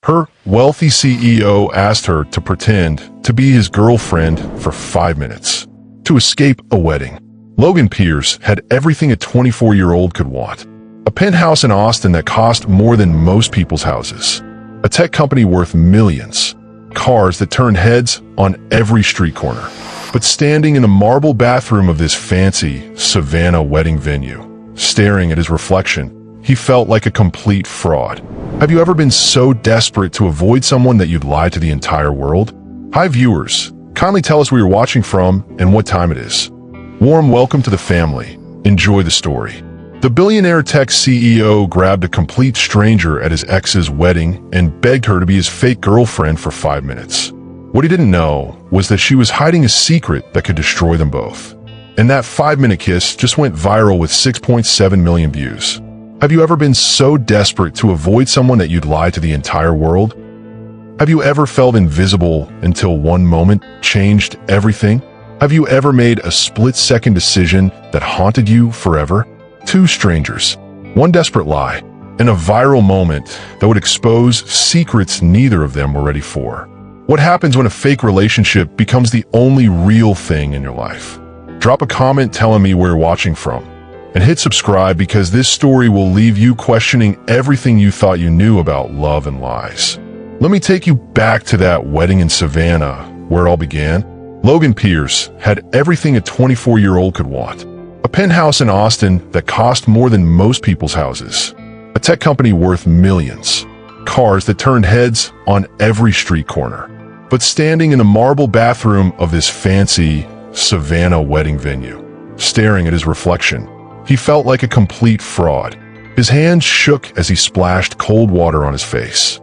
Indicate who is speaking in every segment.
Speaker 1: Her wealthy CEO asked her to pretend to be his girlfriend for 5 minutes to escape a wedding. Logan Pierce had everything a 24-year-old could want. A penthouse in Austin that cost more than most people's houses. A tech company worth millions. Cars that turned heads on every street corner. But standing in the marble bathroom of this fancy Savannah wedding venue, staring at his reflection, he felt like a complete fraud. Have you ever been so desperate to avoid someone that you'd lie to the entire world? Hi viewers, kindly tell us where you're watching from and what time it is. Warm welcome to the family. Enjoy the story. The billionaire tech CEO grabbed a complete stranger at his ex's wedding and begged her to be his fake girlfriend for 5 minutes. What he didn't know was that she was hiding a secret that could destroy them both. And that 5-minute kiss just went viral with 6.7 million views. Have you ever been so desperate to avoid someone that you'd lie to the entire world? Have you ever felt invisible until one moment changed everything? Have you ever made a split-second decision that haunted you forever? 2 strangers, 1 desperate lie, and a viral moment that would expose secrets neither of them were ready for. What happens when a fake relationship becomes the only real thing in your life? Drop a comment telling me where you're watching from, and hit subscribe because this story will leave you questioning everything you thought you knew about love and lies. Let me take you back to that wedding in Savannah where it all began. Logan Pierce had everything a 24-year-old could want. A penthouse in Austin that cost more than most people's houses. A tech company worth millions. Cars that turned heads on every street corner. But standing in the marble bathroom of this fancy Savannah wedding venue, staring at his reflection, he felt like a complete fraud. His hands shook as he splashed cold water on his face.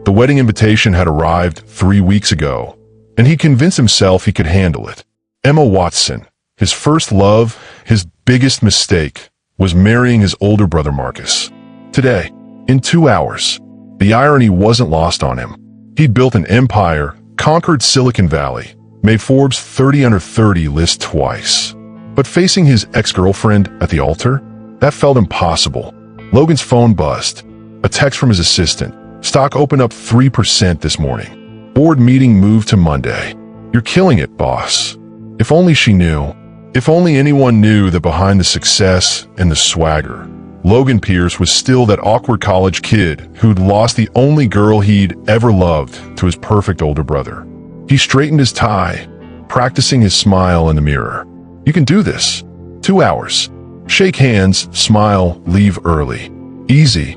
Speaker 1: The wedding invitation had arrived 3 weeks ago, and he convinced himself he could handle it. Emma Watson, his first love, his biggest mistake, was marrying his older brother Marcus. Today, in 2 hours, the irony wasn't lost on him. He'd built an empire, conquered Silicon Valley, made Forbes 30 Under 30 list twice. But facing his ex-girlfriend at the altar, that felt impossible. Logan's phone buzzed. A text from his assistant. Stock opened up 3% this morning. Board meeting moved to Monday. You're killing it, boss. If only she knew. If only anyone knew that behind the success and the swagger, Logan Pierce was still that awkward college kid who'd lost the only girl he'd ever loved to his perfect older brother. He straightened his tie, practicing his smile in the mirror. You can do this. 2 hours. Shake hands, smile, leave early. Easy.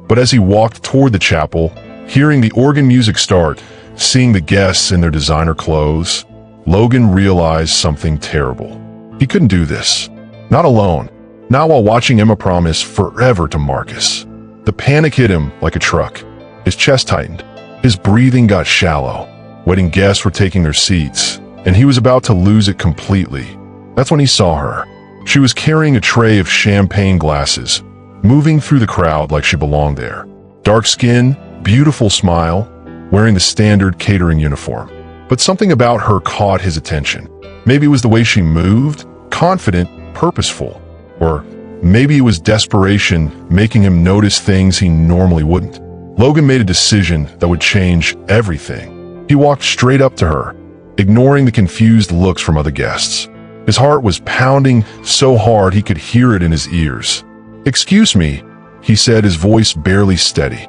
Speaker 1: But as he walked toward the chapel, hearing the organ music start, seeing the guests in their designer clothes, Logan realized something terrible. He couldn't do this. Not alone. Not while watching Emma promise forever to Marcus. The panic hit him like a truck. His chest tightened. His breathing got shallow. Wedding guests were taking their seats, and he was about to lose it completely. That's when he saw her. She was carrying a tray of champagne glasses, moving through the crowd like she belonged there. Dark skin, beautiful smile, wearing the standard catering uniform. But something about her caught his attention. Maybe it was the way she moved, confident, purposeful. Or maybe it was desperation making him notice things he normally wouldn't. Logan made a decision that would change everything. He walked straight up to her, ignoring the confused looks from other guests. His heart was pounding so hard he could hear it in his ears. "Excuse me," he said, his voice barely steady.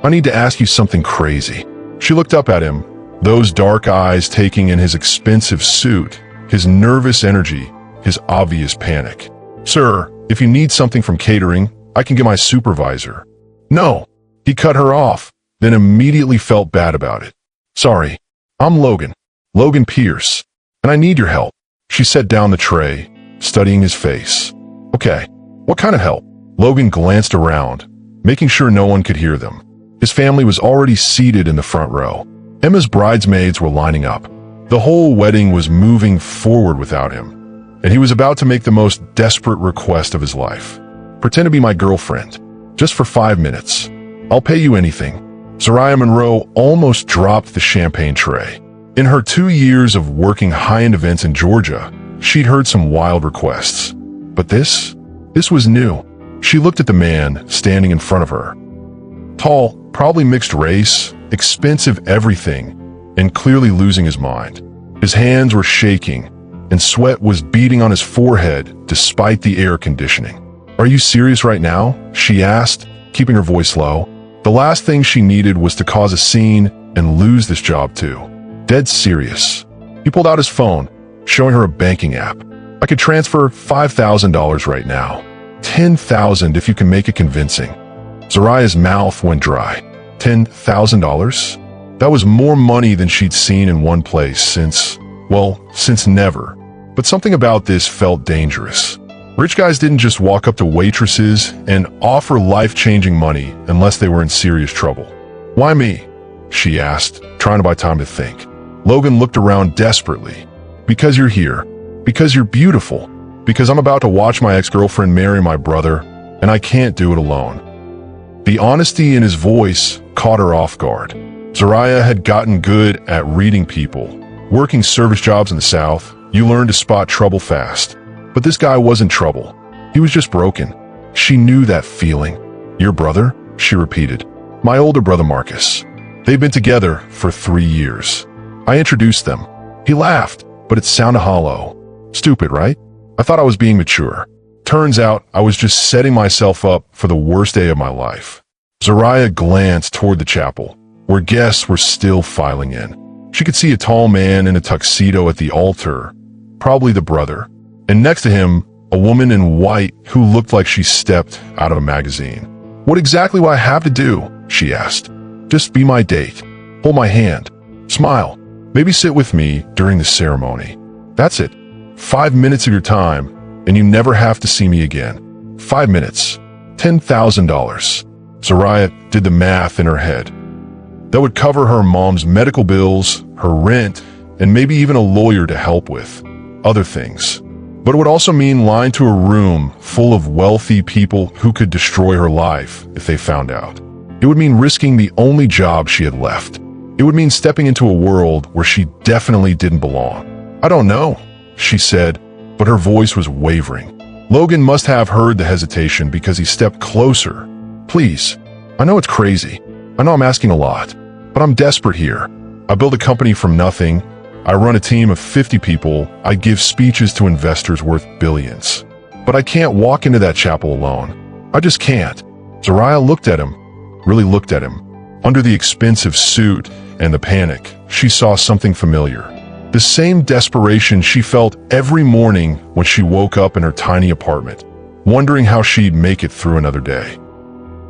Speaker 1: "I need to ask you something crazy." She looked up at him, those dark eyes taking in his expensive suit, his nervous energy, his obvious panic. "Sir, if you need something from catering, I can get my supervisor." "No." He cut her off, then immediately felt bad about it. "Sorry, I'm Logan Pierce, and I need your help." She set down the tray, studying his face. "Okay, what kind of help?" Logan glanced around, making sure no one could hear them. His family was already seated in the front row. Emma's bridesmaids were lining up. The whole wedding was moving forward without him, and he was about to make the most desperate request of his life. "Pretend to be my girlfriend, just for 5 minutes. I'll pay you anything." Soraya Monroe almost dropped the champagne tray. In her 2 years of working high-end events in Georgia, she'd heard some wild requests. But this was new. She looked at the man standing in front of her. Tall, probably mixed race, expensive everything, and clearly losing his mind. His hands were shaking, and sweat was beading on his forehead despite the air conditioning. "Are you serious right now?" she asked, keeping her voice low. The last thing she needed was to cause a scene and lose this job too. Dead serious. He pulled out his phone, showing her a banking app. "I could transfer $5,000 right now. $10,000 if you can make it convincing." Zariah's mouth went dry. $10,000? That was more money than she'd seen in one place since never. But something about this felt dangerous. Rich guys didn't just walk up to waitresses and offer life-changing money unless they were in serious trouble. "Why me?" she asked, trying to buy time to think. Logan looked around desperately. "Because you're here. Because you're beautiful. Because I'm about to watch my ex-girlfriend marry my brother, and I can't do it alone." The honesty in his voice caught her off guard. Zariah had gotten good at reading people. Working service jobs in the South, you learn to spot trouble fast. But this guy wasn't trouble. He was just broken. She knew that feeling. "Your brother?" she repeated. "My older brother Marcus. They've been together for 3 years. I introduced them." He laughed, but it sounded hollow. "Stupid, right? I thought I was being mature. Turns out I was just setting myself up for the worst day of my life." Zariah glanced toward the chapel, where guests were still filing in. She could see a tall man in a tuxedo at the altar, probably the brother, and next to him, a woman in white who looked like she stepped out of a magazine. "What exactly do I have to do?" she asked. "Just be my date. Hold my hand. Smile. Maybe sit with me during the ceremony. That's it. 5 minutes of your time, and you never have to see me again. 5 minutes. $10,000. Zariah did the math in her head. That would cover her mom's medical bills, her rent, and maybe even a lawyer to help with other things. But it would also mean lying to a room full of wealthy people who could destroy her life if they found out. It would mean risking the only job she had left. It would mean stepping into a world where she definitely didn't belong. "I don't know," she said, but her voice was wavering. Logan must have heard the hesitation because he stepped closer. "Please, I know it's crazy. I know I'm asking a lot, but I'm desperate here. I built a company from nothing. I run a team of 50 people. I give speeches to investors worth billions. But I can't walk into that chapel alone. I just can't." Zariah looked at him, really looked at him. Under the expensive suit and the panic, she saw something familiar. The same desperation she felt every morning when she woke up in her tiny apartment, wondering how she'd make it through another day.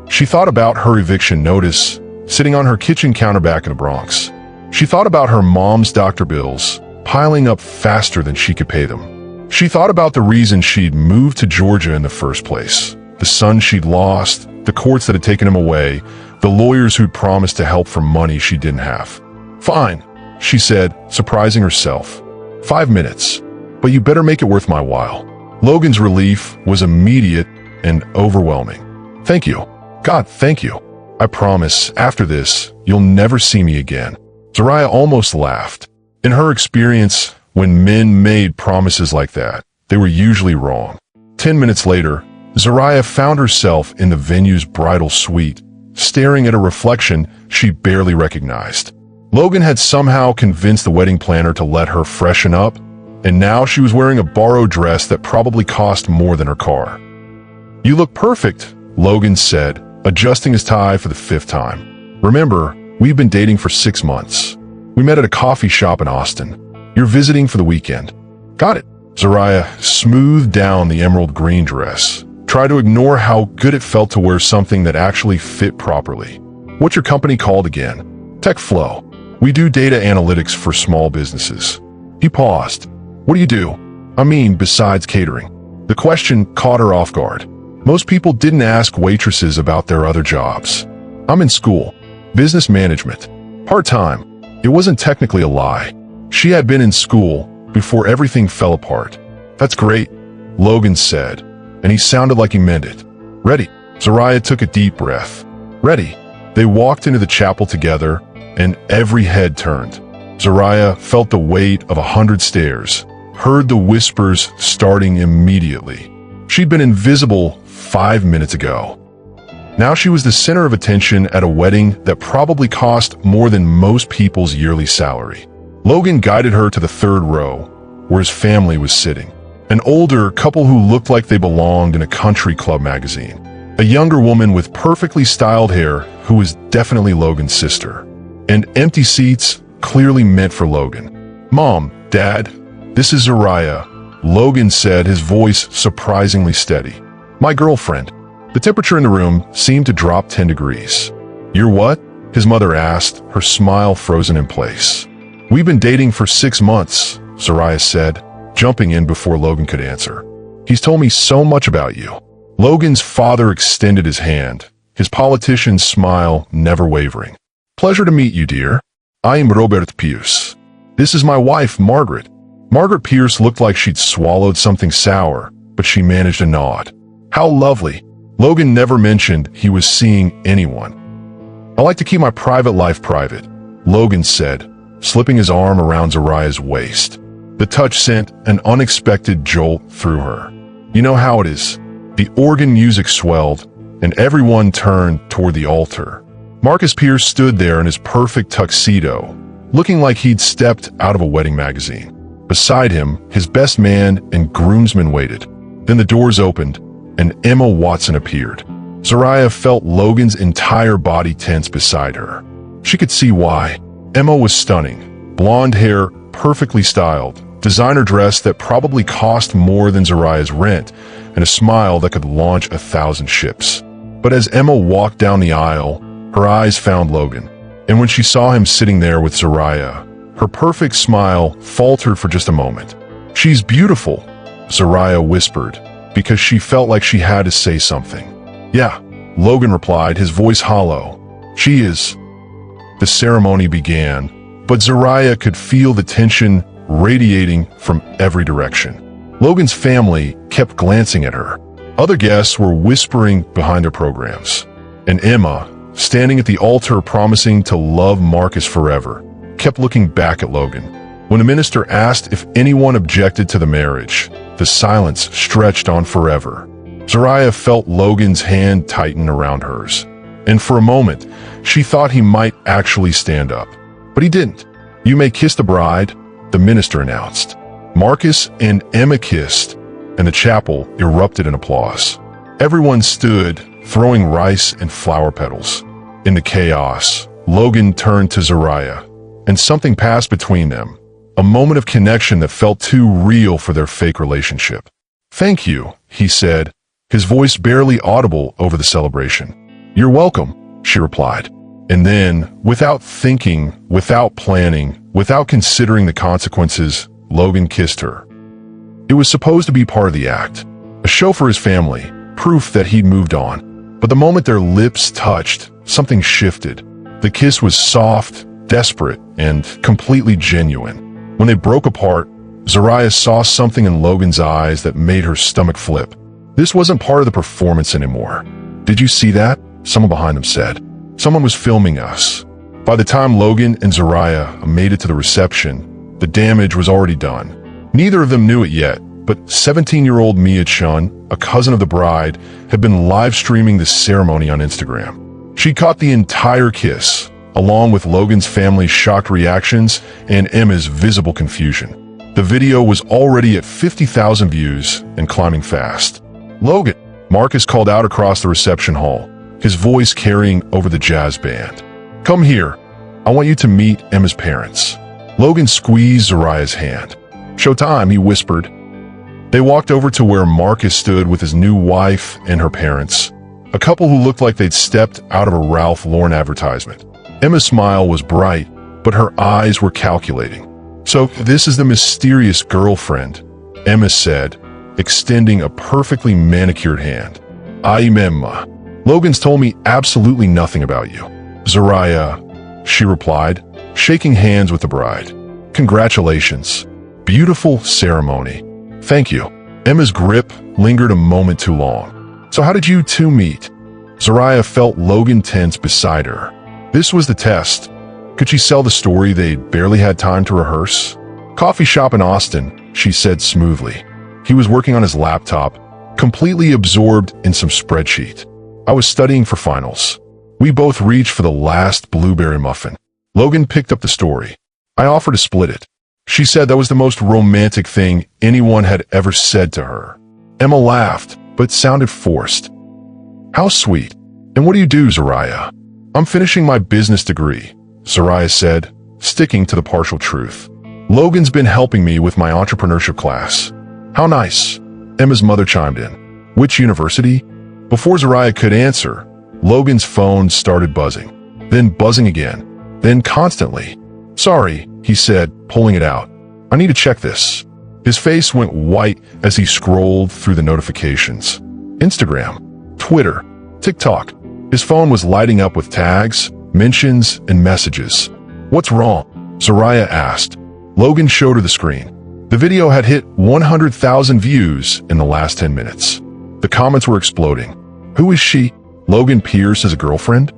Speaker 1: She thought about her eviction notice, sitting on her kitchen counter back in the Bronx. She thought about her mom's doctor bills, piling up faster than she could pay them. She thought about the reason she'd moved to Georgia in the first place, the son she'd lost, the courts that had taken him away, the lawyers who'd promised to help for money she didn't have. "Fine," she said, surprising herself. 5 minutes, but you better make it worth my while." Logan's relief was immediate and overwhelming. "Thank you. God, thank you. I promise, after this, you'll never see me again." Zariah almost laughed. In her experience, when men made promises like that, they were usually wrong. 10 minutes later, Zariah found herself in the venue's bridal suite, staring at a reflection she barely recognized. Logan had somehow convinced the wedding planner to let her freshen up, and now she was wearing a borrowed dress that probably cost more than her car. "You look perfect," Logan said, adjusting his tie for the 5th time. "Remember, we've been dating for 6 months. We met at a coffee shop in Austin. You're visiting for the weekend." "Got it." Zariah smoothed down the emerald green dress, tried to ignore how good it felt to wear something that actually fit properly. "What's your company called again?" "TechFlow. We do data analytics for small businesses." He paused. "What do you do? I mean, besides catering?" The question caught her off guard. Most people didn't ask waitresses about their other jobs. "I'm in school. Business management. Part-time." It wasn't technically a lie. She had been in school before everything fell apart. "That's great," Logan said, and he sounded like he meant it. "Ready?" Zariah took a deep breath. "Ready." They walked into the chapel together, and every head turned. Zariah felt the weight of 100 stairs, heard the whispers starting immediately. She'd been invisible 5 minutes ago. Now she was the center of attention at a wedding that probably cost more than most people's yearly salary. Logan guided her to the third row, where his family was sitting. An older couple who looked like they belonged in a country club magazine. A younger woman with perfectly styled hair who was definitely Logan's sister. And empty seats clearly meant for Logan. "Mom, Dad, this is Zariah," Logan said, his voice surprisingly steady. "My girlfriend." The temperature in the room seemed to drop 10 degrees. "You're what?" his mother asked, her smile frozen in place. "We've been dating for 6 months, Zariah said, jumping in before Logan could answer. "He's told me so much about you." Logan's father extended his hand, his politician's smile never wavering. "Pleasure to meet you, dear. I am Robert Pierce. This is my wife, Margaret." Margaret Pierce looked like she'd swallowed something sour, but she managed a nod. "How lovely." Logan never mentioned he was seeing anyone. "I like to keep my private life private," Logan said, slipping his arm around Zariah's waist. The touch sent an unexpected jolt through her. "You know how it is." The organ music swelled, and everyone turned toward the altar. Marcus Pierce stood there in his perfect tuxedo, looking like he'd stepped out of a wedding magazine. Beside him, his best man and groomsmen waited. Then the doors opened, and Emma Watson appeared. Zariah felt Logan's entire body tense beside her. She could see why. Emma was stunning. Blonde hair, perfectly styled, designer dress that probably cost more than Zariah's rent, and a smile that could launch 1,000 ships. But as Emma walked down the aisle, her eyes found Logan. And when she saw him sitting there with Zariah, her perfect smile faltered for just a moment. "She's beautiful," Zariah whispered, because she felt like she had to say something. "Yeah," Logan replied, his voice hollow. "She is." The ceremony began, but Zariah could feel the tension radiating from every direction. Logan's family kept glancing at her. Other guests were whispering behind their programs. And Emma, standing at the altar promising to love Marcus forever, kept looking back at Logan. When the minister asked if anyone objected to the marriage, the silence stretched on forever. Zariah felt Logan's hand tighten around hers, and for a moment, she thought he might actually stand up. But he didn't. "You may kiss the bride," the minister announced. Marcus and Emma kissed, and the chapel erupted in applause. Everyone stood, throwing rice and flower petals. In the chaos, Logan turned to Zariah, and something passed between them, a moment of connection that felt too real for their fake relationship. "Thank you," he said, his voice barely audible over the celebration. "You're welcome," she replied. And then, without thinking, without planning, without considering the consequences, Logan kissed her. It was supposed to be part of the act, a show for his family, proof that he'd moved on. But the moment their lips touched, something shifted. The kiss was soft, desperate, and completely genuine. When they broke apart, Zariah saw something in Logan's eyes that made her stomach flip. This wasn't part of the performance anymore. "Did you see that?" someone behind them said. "Someone was filming us." By the time Logan and Zariah made it to the reception, the damage was already done. Neither of them knew it yet, but 17-year-old Mia Chun, a cousin of the bride, had been live-streaming the ceremony on Instagram. She caught the entire kiss, along with Logan's family's shocked reactions and Emma's visible confusion. The video was already at 50,000 views and climbing fast. "Logan," Marcus called out across the reception hall, his voice carrying over the jazz band. "Come here. I want you to meet Emma's parents." Logan squeezed Zariah's hand. "Showtime," he whispered. They walked over to where Marcus stood with his new wife and her parents, a couple who looked like they'd stepped out of a Ralph Lauren advertisement. Emma's smile was bright, but her eyes were calculating. "So this is the mysterious girlfriend," Emma said, extending a perfectly manicured hand. "I'm Emma. Logan's told me absolutely nothing about you." "Zariah," she replied, shaking hands with the bride. "Congratulations. Beautiful ceremony." "Thank you." Emma's grip lingered a moment too long. "So how did you two meet?" Zariah felt Logan tense beside her. This was the test. Could she sell the story they'd barely had time to rehearse? "Coffee shop in Austin," she said smoothly. He was working on his laptop, completely absorbed in some spreadsheet. I was studying for finals. We both reached for the last blueberry muffin. Logan picked up the story. I offered to split it. She said that was the most romantic thing anyone had ever said to her. Emma laughed, but sounded forced. How sweet. And what do you do, Zariah? I'm finishing my business degree, Zariah said, sticking to the partial truth. Logan's been helping me with my entrepreneurship class. How nice. Emma's mother chimed in. Which university? Before Zariah could answer, Logan's phone started buzzing, then buzzing again, then constantly. Sorry, he said, pulling it out. I need to check this. His face went white as he scrolled through the notifications. Instagram, Twitter, TikTok. His phone was lighting up with tags, mentions, and messages. What's wrong? Zariah asked. Logan showed her the screen. The video had hit 100,000 views in the last 10 minutes. The comments were exploding. Who is she? Logan Pierce as a girlfriend?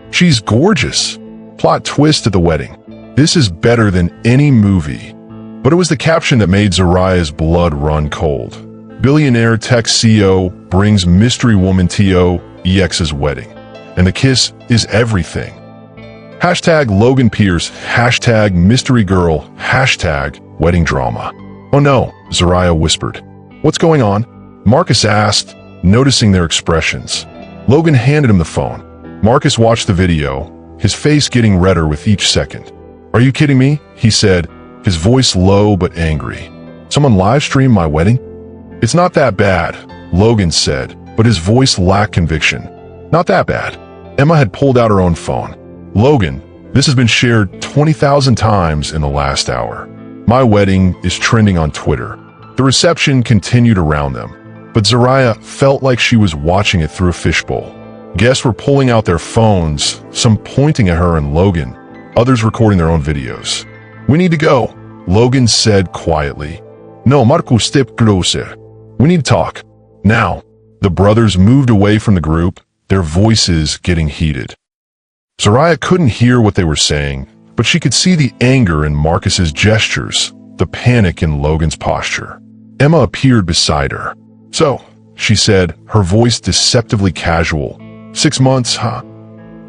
Speaker 1: She's gorgeous. Plot twist at the wedding. This is better than any movie. But it was the caption that made Zariah's blood run cold. Billionaire tech CEO brings mystery woman T.O.E.X's wedding. And the kiss is everything. Hashtag Logan Pierce, hashtag mystery girl, hashtag wedding drama. Oh no, Zariah whispered. What's going on? Marcus asked, noticing their expressions. Logan handed him the phone. Marcus watched the video, his face getting redder with each second. Are you kidding me? He said, his voice low but angry. Someone live-streamed my wedding? It's not that bad, Logan said, but his voice lacked conviction. Not that bad. Emma had pulled out her own phone. Logan, this has been shared 20,000 times in the last hour. My wedding is trending on Twitter. The reception continued around them, but Zariah felt like she was watching it through a fishbowl. Guests were pulling out their phones, some pointing at her and Logan, others recording their own videos. We need to go, Logan said quietly. No, Marco, step closer. We need to talk. Now. The brothers moved away from the group, their voices getting heated. Zariah couldn't hear what they were saying, but she could see the anger in Marcus's gestures, the panic in Logan's posture. Emma appeared beside her. So, she said, her voice deceptively casual. 6 months, huh?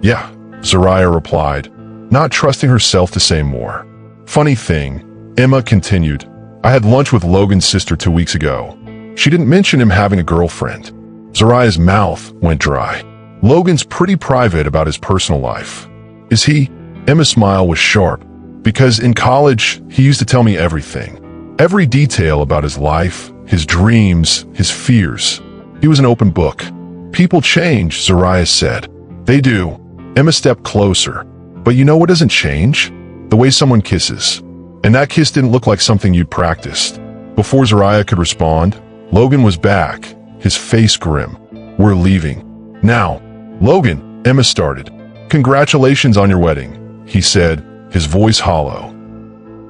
Speaker 1: Yeah, Zariah replied, not trusting herself to say more. Funny thing, Emma continued, I had lunch with Logan's sister 2 weeks ago. She didn't mention him having a girlfriend. Zariah's mouth went dry. Logan's pretty private about his personal life. Is he? Emma's smile was sharp, because in college, he used to tell me everything. Every detail about his life, his dreams, his fears. He was an open book. People change, Zariah said. They do. Emma stepped closer. But you know what doesn't change? The way someone kisses. And that kiss didn't look like something you'd practiced. Before Zariah could respond, Logan was back, his face grim. We're leaving. Now. Logan, Emma started. Congratulations on your wedding, he said, his voice hollow.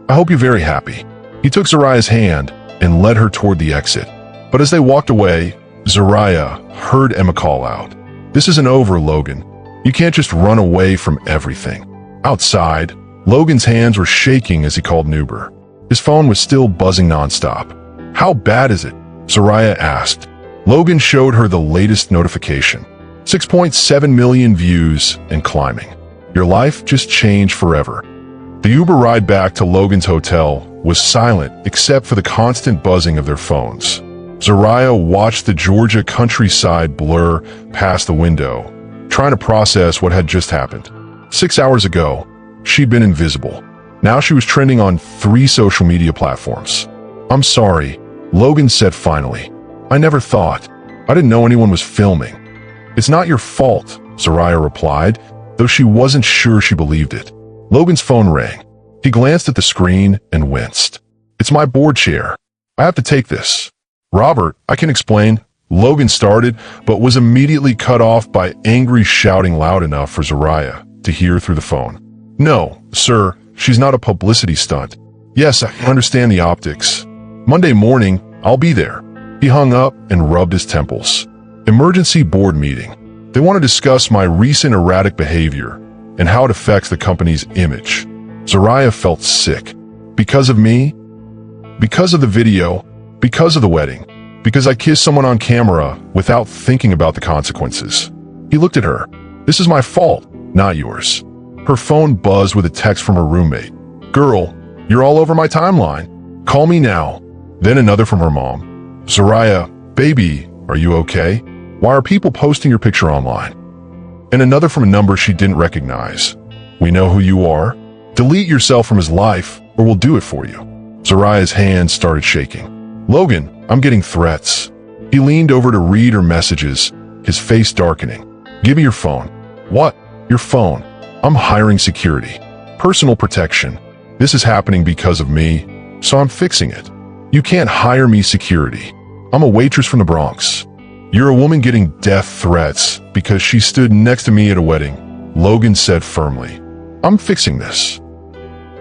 Speaker 1: I hope you're very happy. He took Zariah's hand and led her toward the exit. But as they walked away, Zariah heard Emma call out. This isn't over, Logan. You can't just run away from everything. Outside, Logan's hands were shaking as he called an Uber. His phone was still buzzing nonstop. How bad is it? Zariah asked. Logan showed her the latest notification. 6.7 million views and climbing. Your life just changed forever. The Uber ride back to Logan's hotel was silent except for the constant buzzing of their phones. Zariah watched the Georgia countryside blur past the window, trying to process what had just happened. 6 hours ago, she'd been invisible. Now she was trending on 3 social media platforms. I'm sorry, Logan said finally. I never thought. I didn't know anyone was filming. It's not your fault, Zariah replied, though she wasn't sure she believed it. Logan's phone rang. He glanced at the screen and winced. It's my board chair. I have to take this. Robert, I can explain. Logan started, but was immediately cut off by angry shouting loud enough for Zariah to hear through the phone. No, sir, she's not a publicity stunt. Yes, I understand the optics. Monday morning, I'll be there. He hung up and rubbed his temples. Emergency board meeting. They want to discuss my recent erratic behavior and how it affects the company's image. Zariah felt sick. Because of me? Because of the video? Because of the wedding? Because I kissed someone on camera without thinking about the consequences. He looked at her. This is my fault, not yours. Her phone buzzed with a text from her roommate. Girl, you're all over my timeline. Call me now. Then another from her mom. Zoraya, baby, are you okay? Why are people posting your picture online? And another from a number she didn't recognize. We know who you are. Delete yourself from his life, or we'll do it for you. Zoraya's hands started shaking. Logan, I'm getting threats. He leaned over to read her messages, his face darkening. Give me your phone. What? Your phone. I'm hiring security. Personal protection. This is happening because of me, so I'm fixing it. You can't hire me security. I'm a waitress from the Bronx. You're a woman getting death threats because she stood next to me at a wedding, Logan said firmly. I'm fixing this.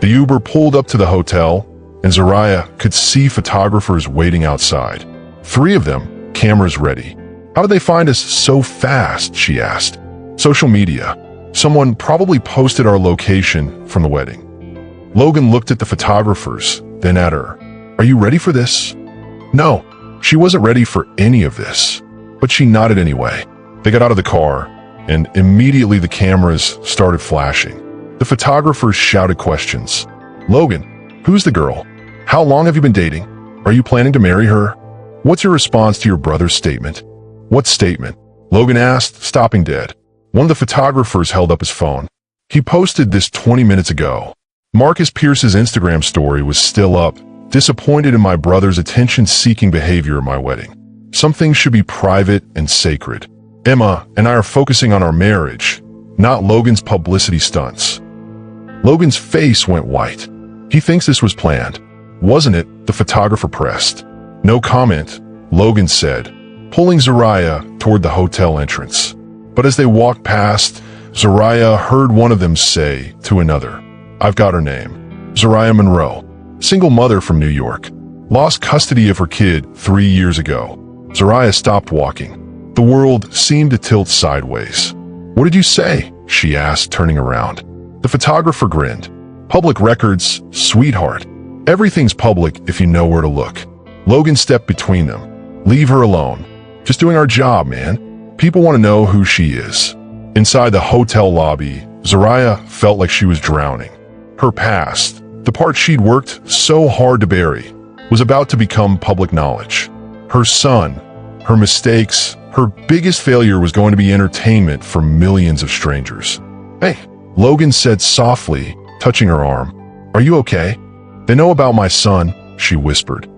Speaker 1: The Uber pulled up to the hotel, and Zoraya could see photographers waiting outside. 3 of them, cameras ready. How did they find us so fast, she asked. Social media. Someone probably posted our location from the wedding. Logan looked at the photographers, then at her. Are you ready for this? No, she wasn't ready for any of this, but she nodded anyway. They got out of the car, and immediately the cameras started flashing. The photographers shouted questions. Logan, who's the girl? How long have you been dating? Are you planning to marry her? What's your response to your brother's statement? What statement? Logan asked, stopping dead. One of the photographers held up his phone. He posted this 20 minutes ago. Marcus Pierce's Instagram story was still up, disappointed in my brother's attention-seeking behavior at my wedding. Some things should be private and sacred. Emma and I are focusing on our marriage, not Logan's publicity stunts. Logan's face went white. He thinks this was planned. Wasn't it? The photographer pressed. No comment, Logan said, pulling Zoraya toward the hotel entrance. But as they walked past, Zoraya heard one of them say to another, I've got her name. Zoraya Monroe, single mother from New York. Lost custody of her kid 3 years ago. Zoraya stopped walking. The world seemed to tilt sideways. What did you say? She asked, turning around. The photographer grinned. Public records, sweetheart. Everything's public if you know where to look. Logan stepped between them. Leave her alone. Just doing our job, man. People want to know who she is. Inside the hotel lobby, Zoraya felt like she was drowning. Her past, the part she'd worked so hard to bury, was about to become public knowledge. Her son, her mistakes, her biggest failure was going to be entertainment for millions of strangers. Hey, Logan said softly, touching her arm. Are you okay? They know about my son, she whispered.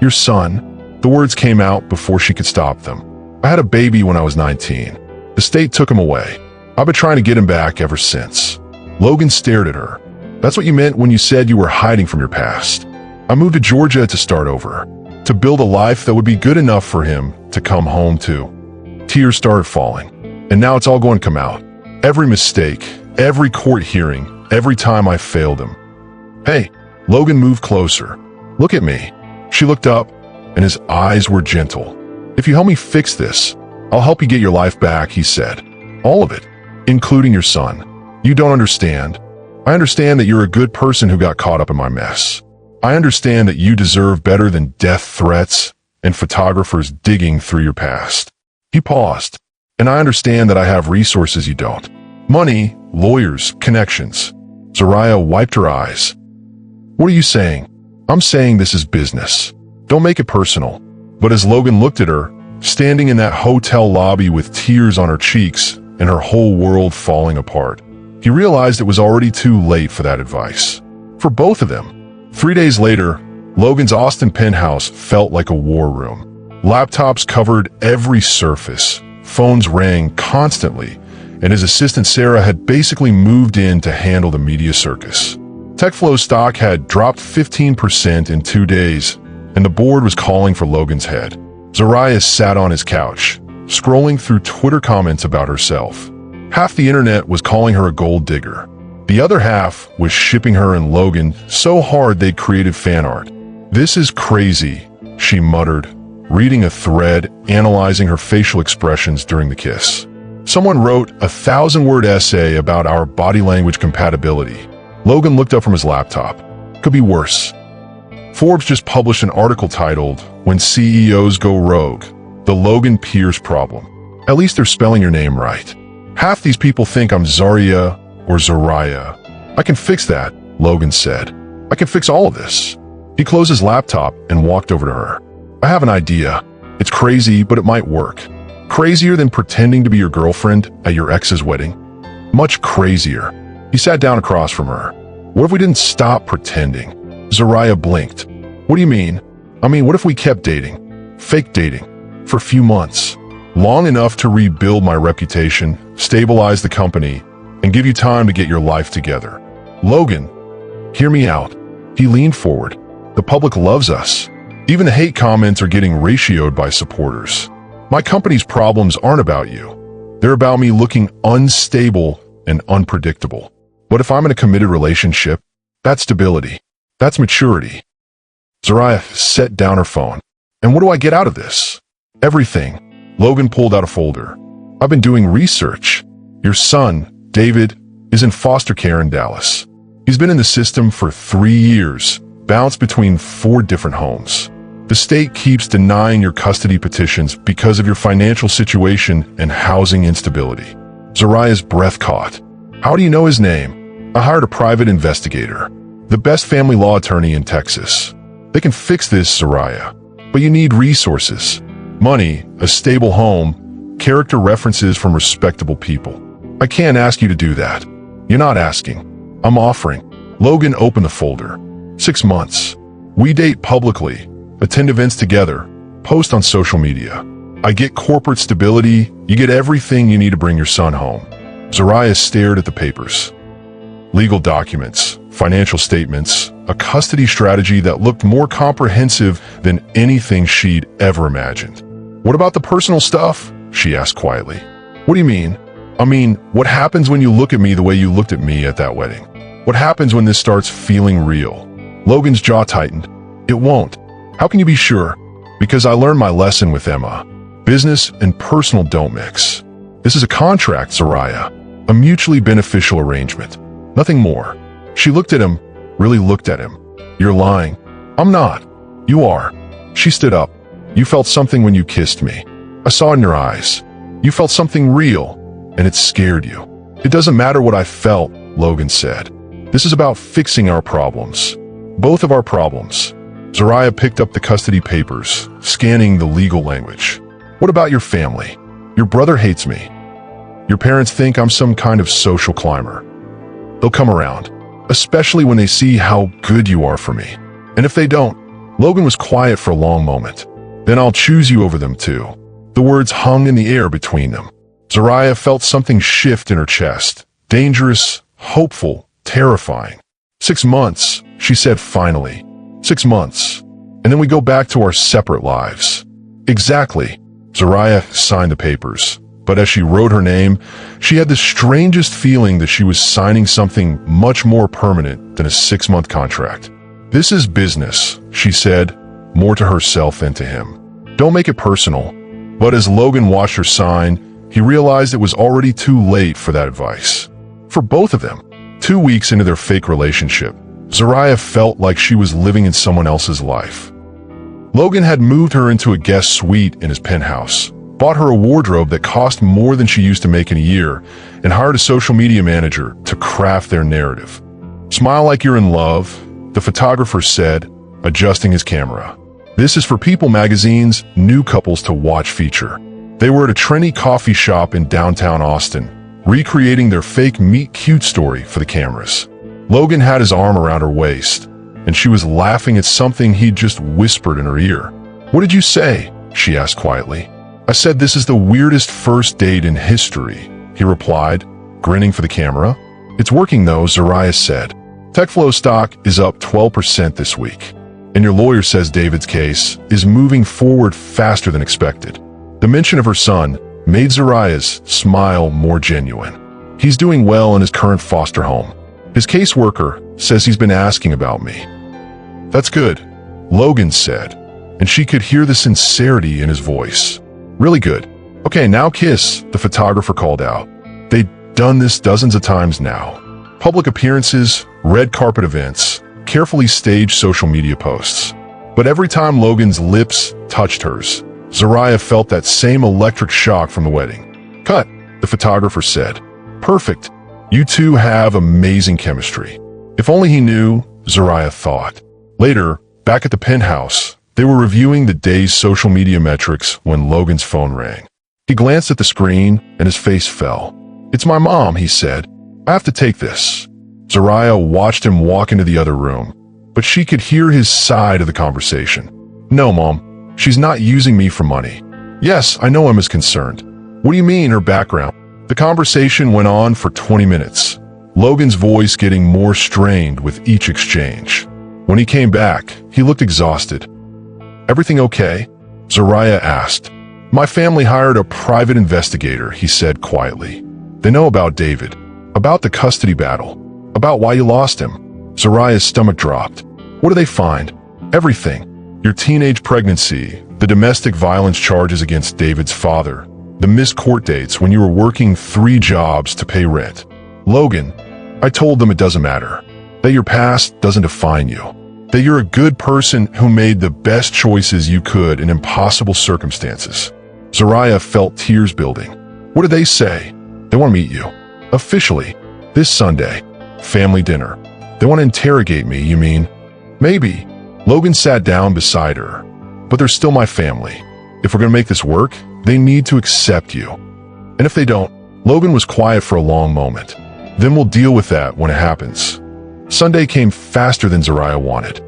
Speaker 1: Your son? The words came out before she could stop them. I had a baby when I was 19. The state took him away. I've been trying to get him back ever since. Logan stared at her. That's what you meant when you said you were hiding from your past. I moved to Georgia to start over, to build a life that would be good enough for him to come home to. Tears started falling, and now it's all going to come out. Every mistake, every court hearing, every time I failed him. Hey, Logan moved closer. Look at me. She looked up, and his eyes were gentle. If you help me fix this, I'll help you get your life back, he said. All of it, including your son. You don't understand. I understand that you're a good person who got caught up in my mess. I understand that you deserve better than death threats and photographers digging through your past. He paused. And I understand that I have resources you don't. Money, lawyers, connections. Zoraya wiped her eyes. What are you saying? I'm saying this is business. Don't make it personal. But as Logan looked at her, standing in that hotel lobby with tears on her cheeks and her whole world falling apart, he realized it was already too late for that advice. For both of them. 3 days later, Logan's Austin penthouse felt like a war room. Laptops covered every surface, phones rang constantly, and his assistant Sarah had basically moved in to handle the media circus. TechFlow stock had dropped 15% in 2 days, and the board was calling for Logan's head. Zoraya sat on his couch, scrolling through Twitter comments about herself. Half the internet was calling her a gold digger. The other half was shipping her and Logan so hard they'd created fan art. This is crazy, she muttered, reading a thread analyzing her facial expressions during the kiss. Someone wrote a 1,000-word essay about our body language compatibility. Logan looked up from his laptop. Could be worse. Forbes just published an article titled, "When CEOs Go Rogue, The Logan Pierce Problem." At least they're spelling your name right. Half these people think I'm Zaria or Zariah. I can fix that, Logan said. I can fix all of this. He closed his laptop and walked over to her. I have an idea. It's crazy, but it might work. Crazier than pretending to be your girlfriend at your ex's wedding. Much crazier. He sat down across from her. What if we didn't stop pretending? Zariah blinked. What do you mean? I mean, what if we kept dating? Fake dating. For a few months. Long enough to rebuild my reputation, stabilize the company, and give you time to get your life together. Logan, hear me out. He leaned forward. The public loves us. Even the hate comments are getting ratioed by supporters. My company's problems aren't about you. They're about me looking unstable and unpredictable. What if I'm in a committed relationship? That's stability. That's maturity. Zariah set down her phone. And what do I get out of this? Everything. Logan pulled out a folder. I've been doing research. Your son, David, is in foster care in Dallas. He's been in the system for 3 years, bounced between 4 different homes. The state keeps denying your custody petitions because of your financial situation and housing instability. Zariah's breath caught. How do you know his name? I hired a private investigator, the best family law attorney in Texas. They can fix this, Zariah. But you need resources. Money, a stable home, character references from respectable people. I can't ask you to do that. You're not asking. I'm offering. Logan opened the folder. 6 months. We date publicly, attend events together, post on social media. I get corporate stability, you get everything you need to bring your son home. Zariah stared at the papers. Legal documents, financial statements, a custody strategy that looked more comprehensive than anything she'd ever imagined. What about the personal stuff? She asked quietly. What do you mean? I mean, what happens when you look at me the way you looked at me at that wedding? What happens when this starts feeling real? Logan's jaw tightened. It won't. How can you be sure? Because I learned my lesson with Emma. Business and personal don't mix. This is a contract, Zariah. A mutually beneficial arrangement. Nothing more. She looked at him, really looked at him. You're lying. I'm not. You are. She stood up. You felt something when you kissed me. I saw it in your eyes. You felt something real, and it scared you. It doesn't matter what I felt, Logan said. This is about fixing our problems. Both of our problems. Zariah picked up the custody papers, scanning the legal language. What about your family? Your brother hates me. Your parents think I'm some kind of social climber. They'll come around, especially when they see how good you are for me. And if they don't, Logan was quiet for a long moment. Then I'll choose you over them too. The words hung in the air between them. Zariah felt something shift in her chest. Dangerous, hopeful, terrifying. 6 months, she said finally. 6 months. And then we go back to our separate lives. Exactly. Zariah signed the papers. But as she wrote her name, she had the strangest feeling that she was signing something much more permanent than a 6-month contract. This is business, she said, more to herself than to him. Don't make it personal. But as Logan watched her sign, he realized it was already too late for that advice. For both of them, 2 weeks into their fake relationship, Zariah felt like she was living in someone else's life. Logan had moved her into a guest suite in his penthouse, bought her a wardrobe that cost more than she used to make in a year, and hired a social media manager to craft their narrative. Smile like you're in love, the photographer said, adjusting his camera. This is for People magazine's New Couples to Watch feature. They were at a trendy coffee shop in downtown Austin, recreating their fake meet cute story for the cameras. Logan had his arm around her waist, and she was laughing at something he'd just whispered in her ear. What did you say? She asked quietly. I said this is the weirdest first date in history, he replied, grinning for the camera. It's working though, Zariah said. TechFlow stock is up 12% this week. And your lawyer says David's case is moving forward faster than expected. The mention of her son made Zariah's smile more genuine. He's doing well in his current foster home. His caseworker says he's been asking about me. That's good, Logan said, and she could hear the sincerity in his voice. Really good. Okay, now kiss, the photographer called out. They'd done this dozens of times now. Public appearances, red carpet events, carefully staged social media posts. But every time Logan's lips touched hers, Zariah felt that same electric shock from the wedding. "Cut," the photographer said. "Perfect. You two have amazing chemistry." If only he knew, Zariah thought. Later, back at the penthouse, they were reviewing the day's social media metrics when Logan's phone rang. He glanced at the screen and his face fell. "It's my mom," he said. "I have to take this." Zariah watched him walk into the other room, but she could hear his side of the conversation. "No, Mom. She's not using me for money." "Yes, I know Emma's concerned." "What do you mean, her background?" The conversation went on for 20 minutes, Logan's voice getting more strained with each exchange. When he came back, he looked exhausted. "Everything okay?" Zariah asked. "My family hired a private investigator," he said quietly. "They know about David, about the custody battle, about why you lost him." Zariah's stomach dropped. "What do they find?" "Everything. Your teenage pregnancy, the domestic violence charges against David's father, the missed court dates when you were working 3 jobs to pay rent." "Logan, I told them it doesn't matter. That your past doesn't define you. That you're a good person who made the best choices you could in impossible circumstances." Zariah felt tears building. "What did they say?" "They want to meet you. Officially. This Sunday. Family dinner." "They want to interrogate me, you mean?" "Maybe." Logan sat down beside her. "But they're still my family. If we're going to make this work, they need to accept you. And if they don't..." Logan was quiet for a long moment. "Then we'll deal with that when it happens." Sunday came faster than Zariah wanted.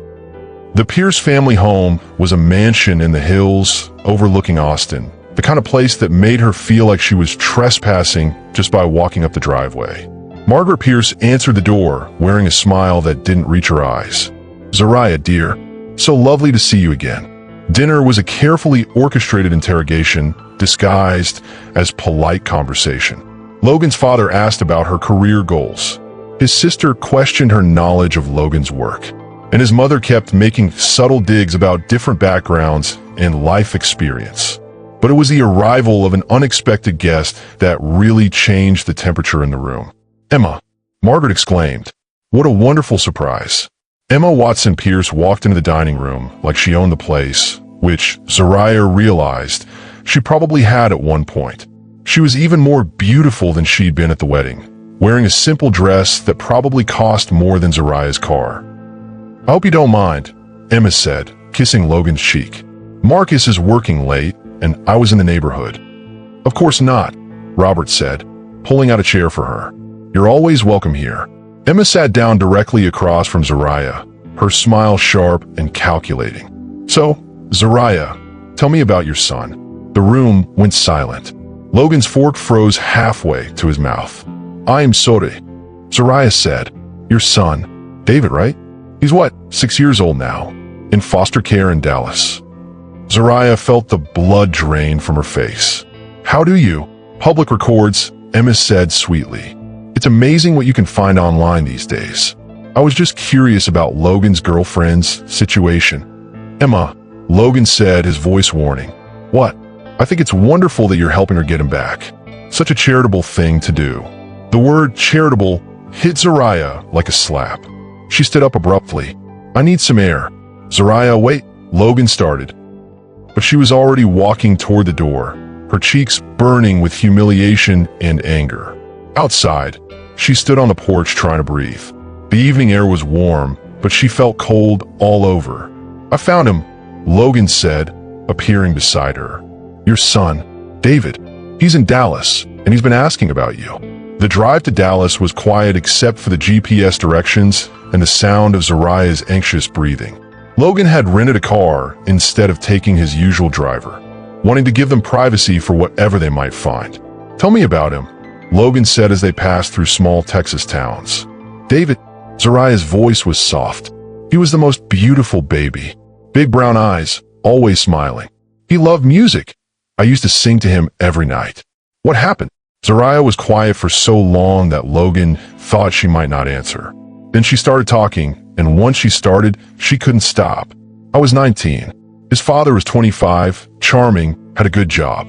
Speaker 1: The Pierce family home was a mansion in the hills overlooking Austin, the kind of place that made her feel like she was trespassing just by walking up the driveway. Margaret Pierce answered the door, wearing a smile that didn't reach her eyes. "Zariah, dear, so lovely to see you again." Dinner was a carefully orchestrated interrogation, disguised as polite conversation. Logan's father asked about her career goals. His sister questioned her knowledge of Logan's work, and his mother kept making subtle digs about different backgrounds and life experience. But it was the arrival of an unexpected guest that really changed the temperature in the room. "Emma," Margaret exclaimed. "What a wonderful surprise." Emma Watson Pierce walked into the dining room like she owned the place, which Zariah realized she probably had at one point. She was even more beautiful than she'd been at the wedding, wearing a simple dress that probably cost more than Zariah's car. "I hope you don't mind," Emma said, kissing Logan's cheek. "Marcus is working late, and I was in the neighborhood." "Of course not," Robert said, pulling out a chair for her. "You're always welcome here." Emma sat down directly across from Zariah, her smile sharp and calculating. "So, Zariah, tell me about your son." The room went silent. Logan's fork froze halfway to his mouth. "I am sorry," Zariah said. "Your son, David, right? He's what, 6 years old now, in foster care in Dallas." Zariah felt the blood drain from her face. "How do you?" "Public records," Emma said sweetly. "It's amazing what you can find online these days. I was just curious about Logan's girlfriend's situation." "Emma," Logan said, his voice warning. "What?" "I think it's wonderful that you're helping her get him back. Such a charitable thing to do." The word charitable hit Zariah like a slap. She stood up abruptly. "I need some air." "Zariah, wait," Logan started. But she was already walking toward the door, her cheeks burning with humiliation and anger. Outside, she stood on the porch trying to breathe. The evening air was warm, but she felt cold all over. "I found him," Logan said, appearing beside her. "Your son, David. He's in Dallas, and he's been asking about you." The drive to Dallas was quiet except for the GPS directions and the sound of Zariah's anxious breathing. Logan had rented a car instead of taking his usual driver, wanting to give them privacy for whatever they might find. "Tell me about him," Logan said as they passed through small Texas towns. "David," Zariah's voice was soft. "He was the most beautiful baby. Big brown eyes, always smiling. He loved music. I used to sing to him every night." "What happened?" Zariah was quiet for so long that Logan thought she might not answer. Then she started talking, and once she started, she couldn't stop. "I was 19. His father was 25, charming, had a good job.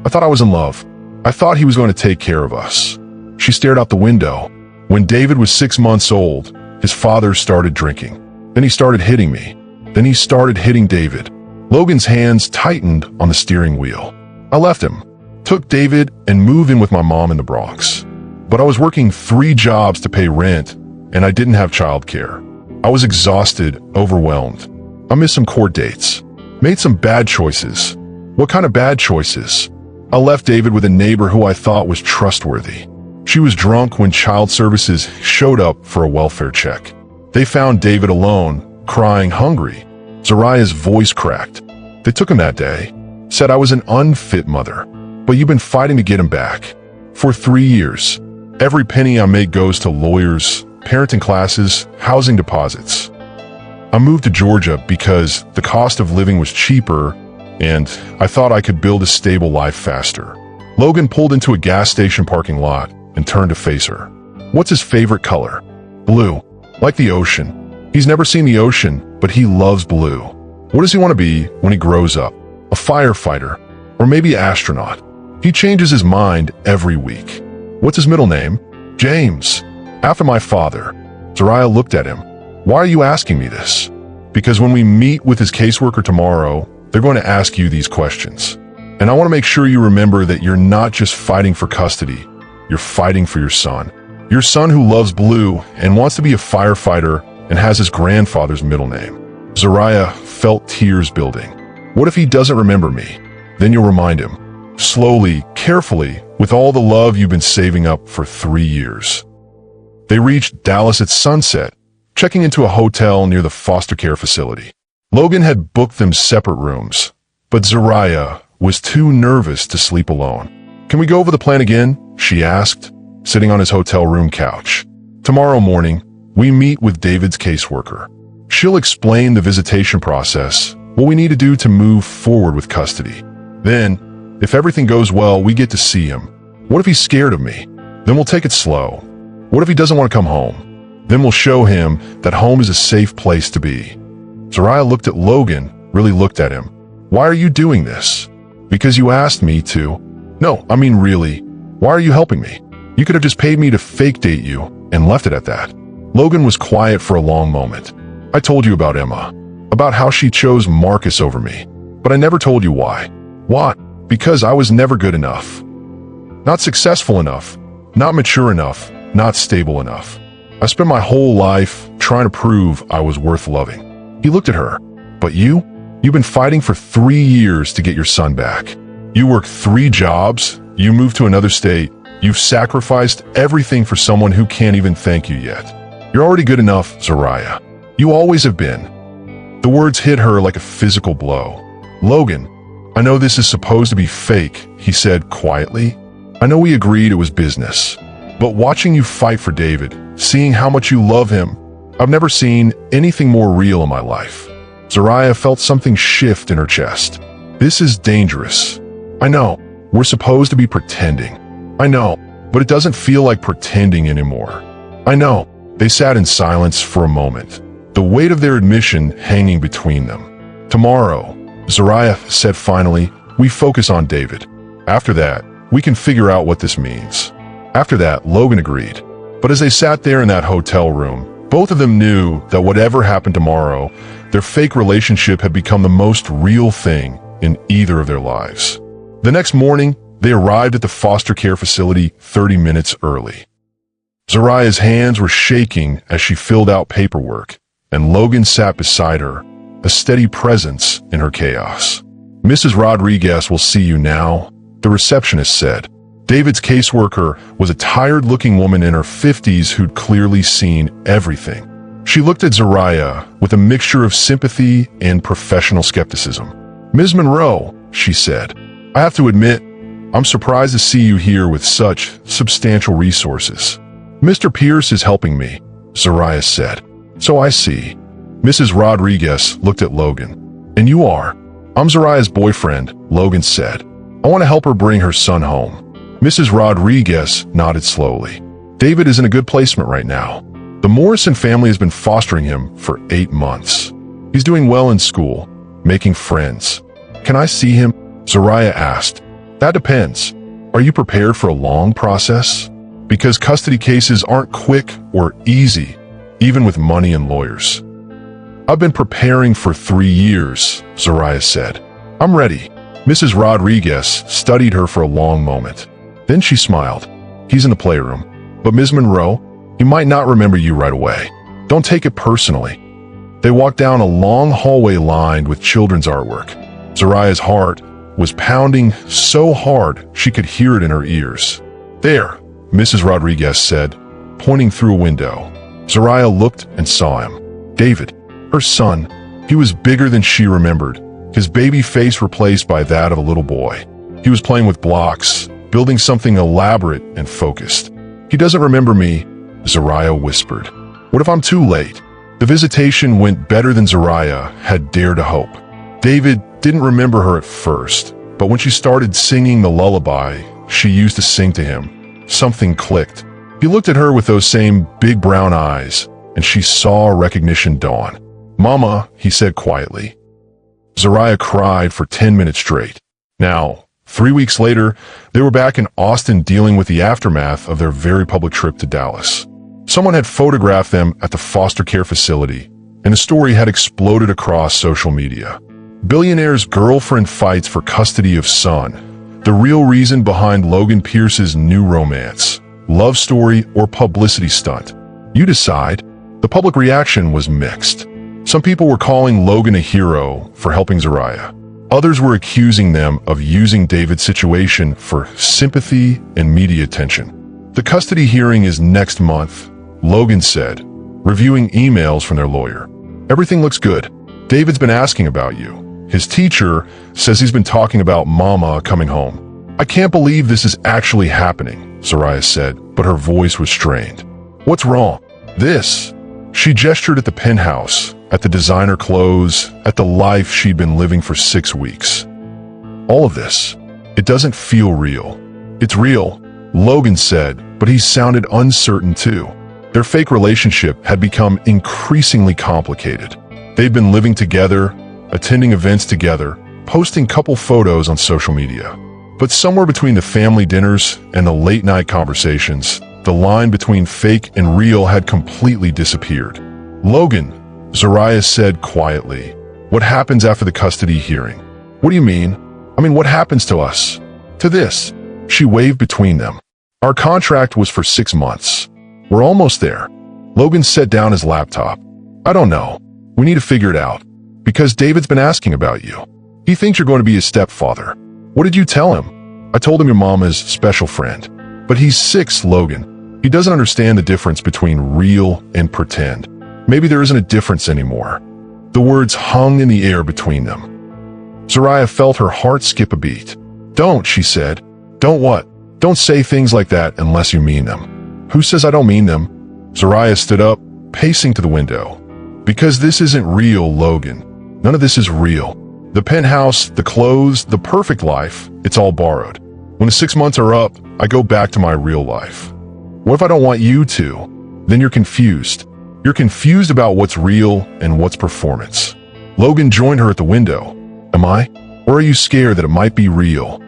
Speaker 1: I thought I was in love. I thought he was going to take care of us." She stared out the window. "When David was 6 months old, His father started drinking. Then he started hitting me. Then he started hitting David. Logan's hands tightened on the steering wheel. I left him, took David, and moved in with my mom in the Bronx. But I was working 3 jobs to pay rent, and I didn't have childcare. I was exhausted, overwhelmed. I missed some court dates. Made some bad choices. What kind of bad choices? I left David with a neighbor who I thought was trustworthy. She was drunk when child services showed up for a welfare check. They found David alone, crying hungry. Zariah's voice cracked. They took him that day, said I was an unfit mother, but you've been fighting to get him back. For 3 years, every penny I make goes to lawyers, parenting classes, housing deposits. I moved to Georgia because the cost of living was cheaper and I thought I could build a stable life faster. Logan pulled into a gas station parking lot and turned to face her. What's his favorite color? Blue, like the ocean. He's never seen the ocean, but he loves blue. What does he want to be when he grows up? A firefighter, or maybe an astronaut. He changes his mind every week. What's his middle name? James, after my father. Zariah looked at him. Why are you asking me this? Because when we meet with his caseworker tomorrow, they're going to ask you these questions. And I want to make sure you remember that you're not just fighting for custody, you're fighting for your son. Your son who loves blue and wants to be a firefighter and has his grandfather's middle name. Zariah felt tears building. What if he doesn't remember me? Then you'll remind him. Slowly, carefully, with all the love you've been saving up for 3 years. They reached Dallas at sunset, checking into a hotel near the foster care facility. Logan had booked them separate rooms, but Zariah was too nervous to sleep alone. Can we go over the plan again? She asked, sitting on his hotel room couch. Tomorrow morning, we meet with David's caseworker. She'll explain the visitation process, what we need to do to move forward with custody. Then, if everything goes well, we get to see him. What if he's scared of me? Then we'll take it slow. What if he doesn't want to come home? Then we'll show him that home is a safe place to be. Zariah looked at Logan, really looked at him. Why are you doing this? Because you asked me to. No, I mean really. Why are you helping me? You could have just paid me to fake date you and left it at that. Logan was quiet for a long moment. I told you about Emma, about how she chose Marcus over me, but I never told you why. Why? Because I was never good enough. Not successful enough, not mature enough, not stable enough. I spent my whole life trying to prove I was worth loving. He looked at her. But you've been fighting for 3 years to get your son back. You worked 3 jobs, you moved to another state, you've sacrificed everything for someone who can't even thank you yet. You're already good enough, Zariah. You always have been. The words hit her like a physical blow. Logan, I know this is supposed to be fake, he said quietly. I know we agreed it was business. But watching you fight for David, seeing how much you love him, I've never seen anything more real in my life. Zariah felt something shift in her chest. This is dangerous. I know, we're supposed to be pretending. I know, but it doesn't feel like pretending anymore. I know. They sat in silence for a moment, the weight of their admission hanging between them. Tomorrow, Zariah said finally, we focus on David. After that, we can figure out what this means. After that, Logan agreed. But as they sat there in that hotel room, both of them knew that whatever happened tomorrow, their fake relationship had become the most real thing in either of their lives. The next morning, they arrived at the foster care facility 30 minutes early. Zariah's hands were shaking as she filled out paperwork, and Logan sat beside her, a steady presence in her chaos. Mrs. Rodriguez will see you now, the receptionist said. David's caseworker was a tired-looking woman in her 50s who'd clearly seen everything. She looked at Zariah with a mixture of sympathy and professional skepticism. Ms. Monroe, she said, I have to admit, I'm surprised to see you here with such substantial resources. Mr. Pierce is helping me, Zariah said. So I see. Mrs. Rodriguez looked at Logan. And you are? I'm Zariah's boyfriend, Logan said. I want to help her bring her son home. Mrs. Rodriguez nodded slowly. David is in a good placement right now. The Morrison family has been fostering him for 8 months. He's doing well in school, making friends. Can I see him? Zariah asked. That depends. Are you prepared for a long process? Because custody cases aren't quick or easy. even with money and lawyers. I've been preparing for 3 years, Zoraya said. I'm ready. Mrs. Rodriguez studied her for a long moment. Then she smiled. He's in the playroom. But Ms. Monroe, he might not remember you right away. Don't take it personally. They walked down a long hallway lined with children's artwork. Zoraya's heart was pounding so hard she could hear it in her ears. There, Mrs. Rodriguez said, pointing through a window. Zoraya looked and saw him. David, her son. He was bigger than she remembered, his baby face replaced by that of a little boy. He was playing with blocks, building something elaborate and focused. He doesn't remember me, Zoraya whispered. What if I'm too late? The visitation went better than Zoraya had dared to hope. David didn't remember her at first, but when she started singing the lullaby she used to sing to him, something clicked. He looked at her with those same big brown eyes, and she saw recognition dawn. Mama, he said quietly. Zoraya cried for 10 minutes straight. Now, 3 weeks later, they were back in Austin dealing with the aftermath of their very public trip to Dallas. Someone had photographed them at the foster care facility, and the story had exploded across social media. Billionaire's girlfriend fights for custody of son. The real reason behind Logan Pierce's new romance. Love story or publicity stunt. You decide. The public reaction was mixed. Some people were calling Logan a hero for helping Zoraya. Others were accusing them of using David's situation for sympathy and media attention. The custody hearing is next month, Logan said, reviewing emails from their lawyer. Everything looks good. David's been asking about you. His teacher says he's been talking about Mama coming home. I can't believe this is actually happening, Zoraya said, but her voice was strained. What's wrong? This. She gestured at the penthouse, at the designer clothes, at the life she'd been living for 6 weeks. All of this. It doesn't feel real. It's real, Logan said, but he sounded uncertain too. Their fake relationship had become increasingly complicated. They'd been living together, attending events together, posting couple photos on social media. But somewhere between the family dinners and the late-night conversations, the line between fake and real had completely disappeared. Logan, Zoraya said quietly, what happens after the custody hearing? What do you mean? What happens to us? To this. She waved between them. Our contract was for 6 months. We're almost there. Logan set down his laptop. I don't know. We need to figure it out. Because David's been asking about you. He thinks you're going to be his stepfather. What did you tell him? I told him your mama's special friend. But he's 6, Logan. He doesn't understand the difference between real and pretend. Maybe there isn't a difference anymore. The words hung in the air between them. Zoraya felt her heart skip a beat. Don't, she said. Don't what? Don't say things like that unless you mean them. Who says I don't mean them? Zoraya stood up, pacing to the window. Because this isn't real, Logan. None of this is real. The penthouse, the clothes, the perfect life, it's all borrowed. When the 6 months are up, I go back to my real life. What if I don't want you to? Then you're confused. You're confused about what's real and what's performance. Logan joined her at the window. Am I? Or are you scared that it might be real?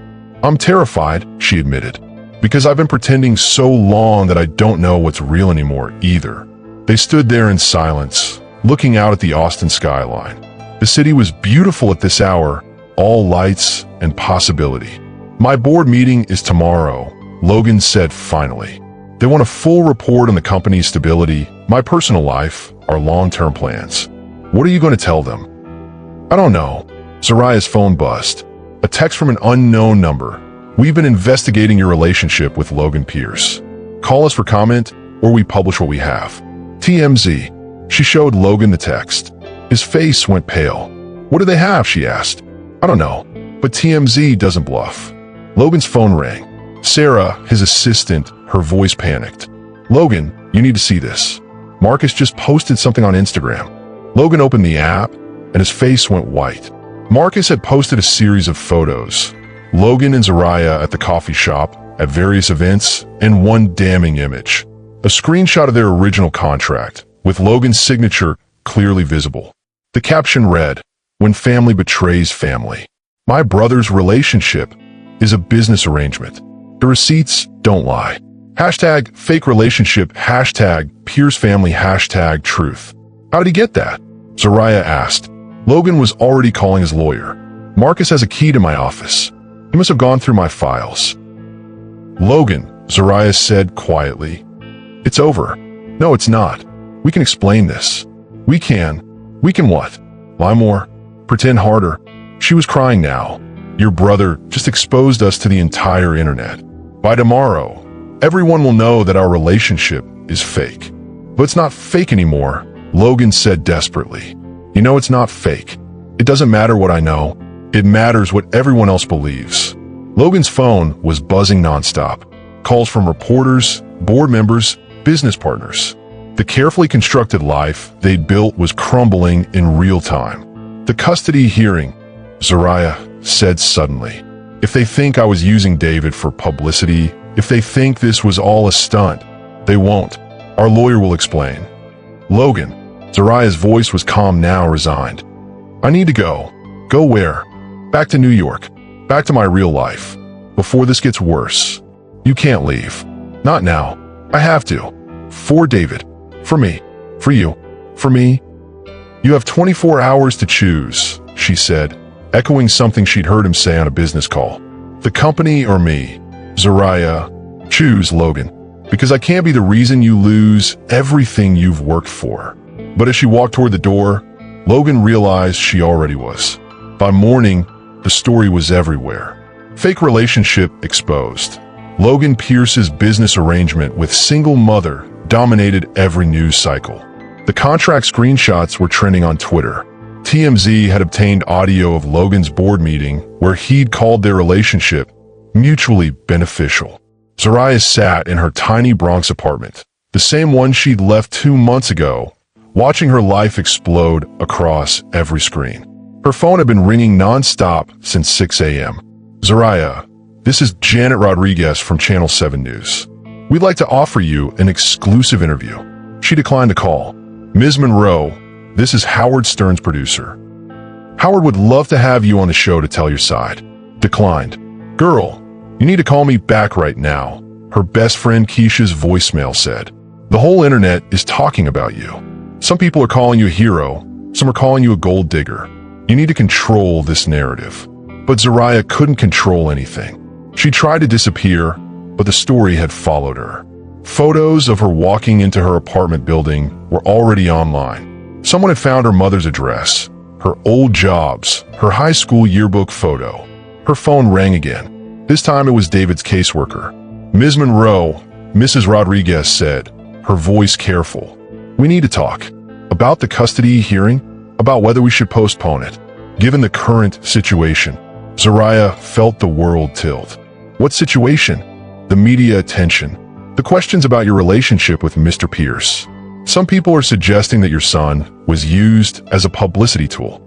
Speaker 1: I'm terrified, she admitted. Because I've been pretending so long that I don't know what's real anymore either. They stood there in silence, looking out at the Austin skyline. The city was beautiful at this hour, all lights and possibility. My board meeting is tomorrow, Logan said finally. They want a full report on the company's stability, my personal life, our long-term plans. What are you going to tell them? I don't know. Zoraya's phone buzzed. A text from an unknown number. We've been investigating your relationship with Logan Pierce. Call us for comment, or we publish what we have. TMZ. She showed Logan the text. His face went pale. What do they have, she asked. I don't know, but TMZ doesn't bluff. Logan's phone rang. Sarah, his assistant, her voice panicked. Logan, you need to see this. Marcus just posted something on Instagram. Logan opened the app, and his face went white. Marcus had posted a series of photos. Logan and Zoraya at the coffee shop, at various events, and one damning image. A screenshot of their original contract, with Logan's signature clearly visible. The caption read, "When family betrays family. My brother's relationship is a business arrangement. The receipts don't lie." Hashtag fake relationship, hashtag Pierce family, hashtag truth. How did he get that? Zariah asked. Logan was already calling his lawyer. Marcus has a key to my office. He must have gone through my files. Logan, Zariah said quietly. It's over. No, it's not. We can explain this. We can what? Lie more? Pretend harder? She was crying now. Your brother just exposed us to the entire internet. By tomorrow, everyone will know that our relationship is fake. But it's not fake anymore, Logan said desperately. You know it's not fake. It doesn't matter what I know. It matters what everyone else believes. Logan's phone was buzzing nonstop. Calls from reporters, board members, business partners. The carefully constructed life they'd built was crumbling in real time. The custody hearing, Zariah said suddenly. If they think I was using David for publicity, if they think this was all a stunt, they won't. Our lawyer will explain. Logan, Zariah's voice was calm now, resigned. I need to go. Go where? Back to New York. Back to my real life. Before this gets worse. You can't leave. Not now. I have to. For David. For me. For you. For me. You have 24 hours to choose, she said, echoing something she'd heard him say on a business call. The company or me? Zariah, choose, Logan. Because I can't be the reason you lose everything you've worked for. But as she walked toward the door, Logan realized she already was. By morning, the story was everywhere. Fake relationship exposed. Logan Pierce's business arrangement with single mother dominated every news cycle. The contract screenshots were trending on Twitter. TMZ had obtained audio of Logan's board meeting where he'd called their relationship mutually beneficial. Zariah sat in her tiny Bronx apartment, the same one she'd left 2 months ago, watching her life explode across every screen. Her phone had been ringing non-stop since 6 a.m. Zariah, this is Janet Rodriguez from Channel 7 News. We'd like to offer you an exclusive interview. She declined the call. Ms. Monroe, this is Howard Stern's producer. Howard would love to have you on the show to tell your side. Declined. Girl, you need to call me back right now, her best friend Keisha's voicemail said. The whole internet is talking about you. Some people are calling you a hero, some are calling you a gold digger. You need to control this narrative. But Zariah couldn't control anything. She tried to disappear, but the story had followed her. Photos of her walking into her apartment building were already online. Someone had found her mother's address, her old jobs, her high school yearbook photo. Her phone rang again. This time it was David's caseworker. Ms. Monroe, Mrs. Rodriguez said, her voice careful. We need to talk. About the custody hearing? About whether we should postpone it. Given the current situation, Zariah felt the world tilt. What situation? The media attention. The questions about your relationship with Mr. Pierce. Some people are suggesting that your son was used as a publicity tool.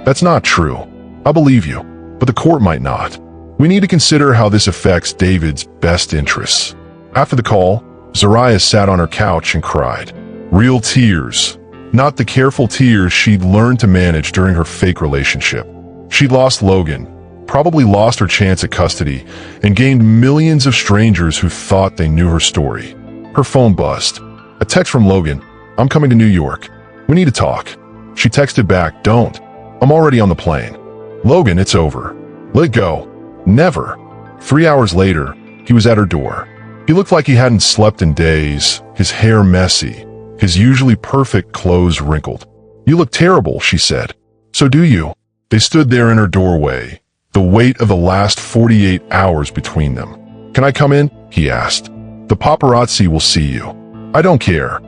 Speaker 1: That's not true. I believe you, but the court might not. We need to consider how this affects David's best interests. After the call, Zariah sat on her couch and cried. Real tears. Not the careful tears she'd learned to manage during her fake relationship. She'd lost Logan, probably lost her chance at custody, and gained millions of strangers who thought they knew her story. Her phone buzzed. A text from Logan. I'm coming to New York. We need to talk. She texted back, don't. I'm already on the plane. Logan, it's over. Let go. Never. 3 hours later, he was at her door. He looked like he hadn't slept in days, his hair messy, his usually perfect clothes wrinkled. You look terrible, she said. So do you. They stood there in her doorway, the weight of the last 48 hours between them. Can I come in? He asked. The paparazzi will see you. I don't care.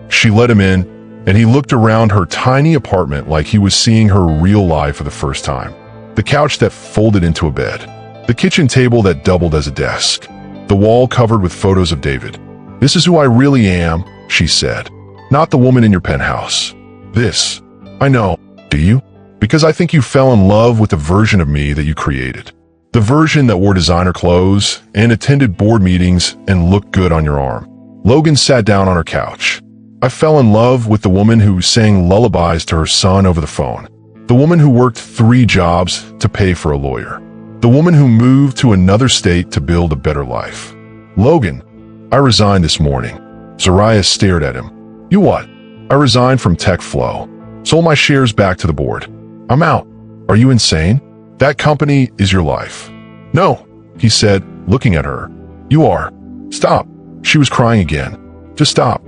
Speaker 1: She let him in, and he looked around her tiny apartment like he was seeing her real life for the first time. The couch that folded into a bed. The kitchen table that doubled as a desk. The wall covered with photos of David. This is who I really am, she said. Not the woman in your penthouse. This. I know. Do you? Because I think you fell in love with the version of me that you created. The version that wore designer clothes and attended board meetings and looked good on your arm. Logan sat down on her couch. I fell in love with the woman who sang lullabies to her son over the phone. The woman who worked 3 jobs to pay for a lawyer. The woman who moved to another state to build a better life. Logan, I resigned this morning. Zariah stared at him. You what? I resigned from TechFlow. Sold my shares back to the board. I'm out. Are you insane? That company is your life. No, he said, looking at her. You are. Stop. She was crying again. Just stop.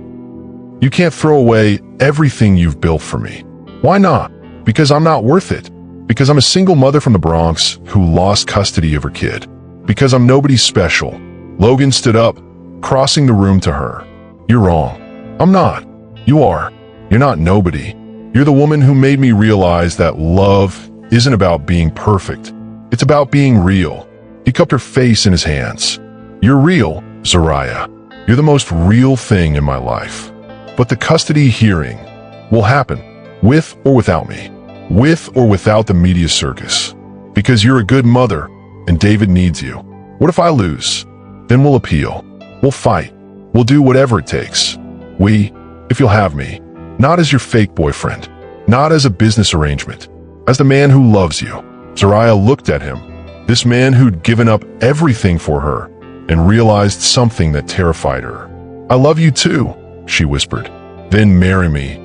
Speaker 1: You can't throw away everything you've built for me. Why not? Because I'm not worth it. Because I'm a single mother from the Bronx who lost custody of her kid. Because I'm nobody special. Logan stood up, crossing the room to her. You're wrong. I'm not. You are. You're not nobody. You're the woman who made me realize that love isn't about being perfect. It's about being real. He cupped her face in his hands. You're real, Zariah. You're the most real thing in my life. But the custody hearing will happen, with or without me, with or without the media circus. Because you're a good mother, and David needs you. What if I lose? Then we'll appeal. We'll fight. We'll do whatever it takes. If you'll have me, not as your fake boyfriend, not as a business arrangement, as the man who loves you. Zariah looked at him, this man who'd given up everything for her, and realized something that terrified her. I love you too, she whispered. Then marry me.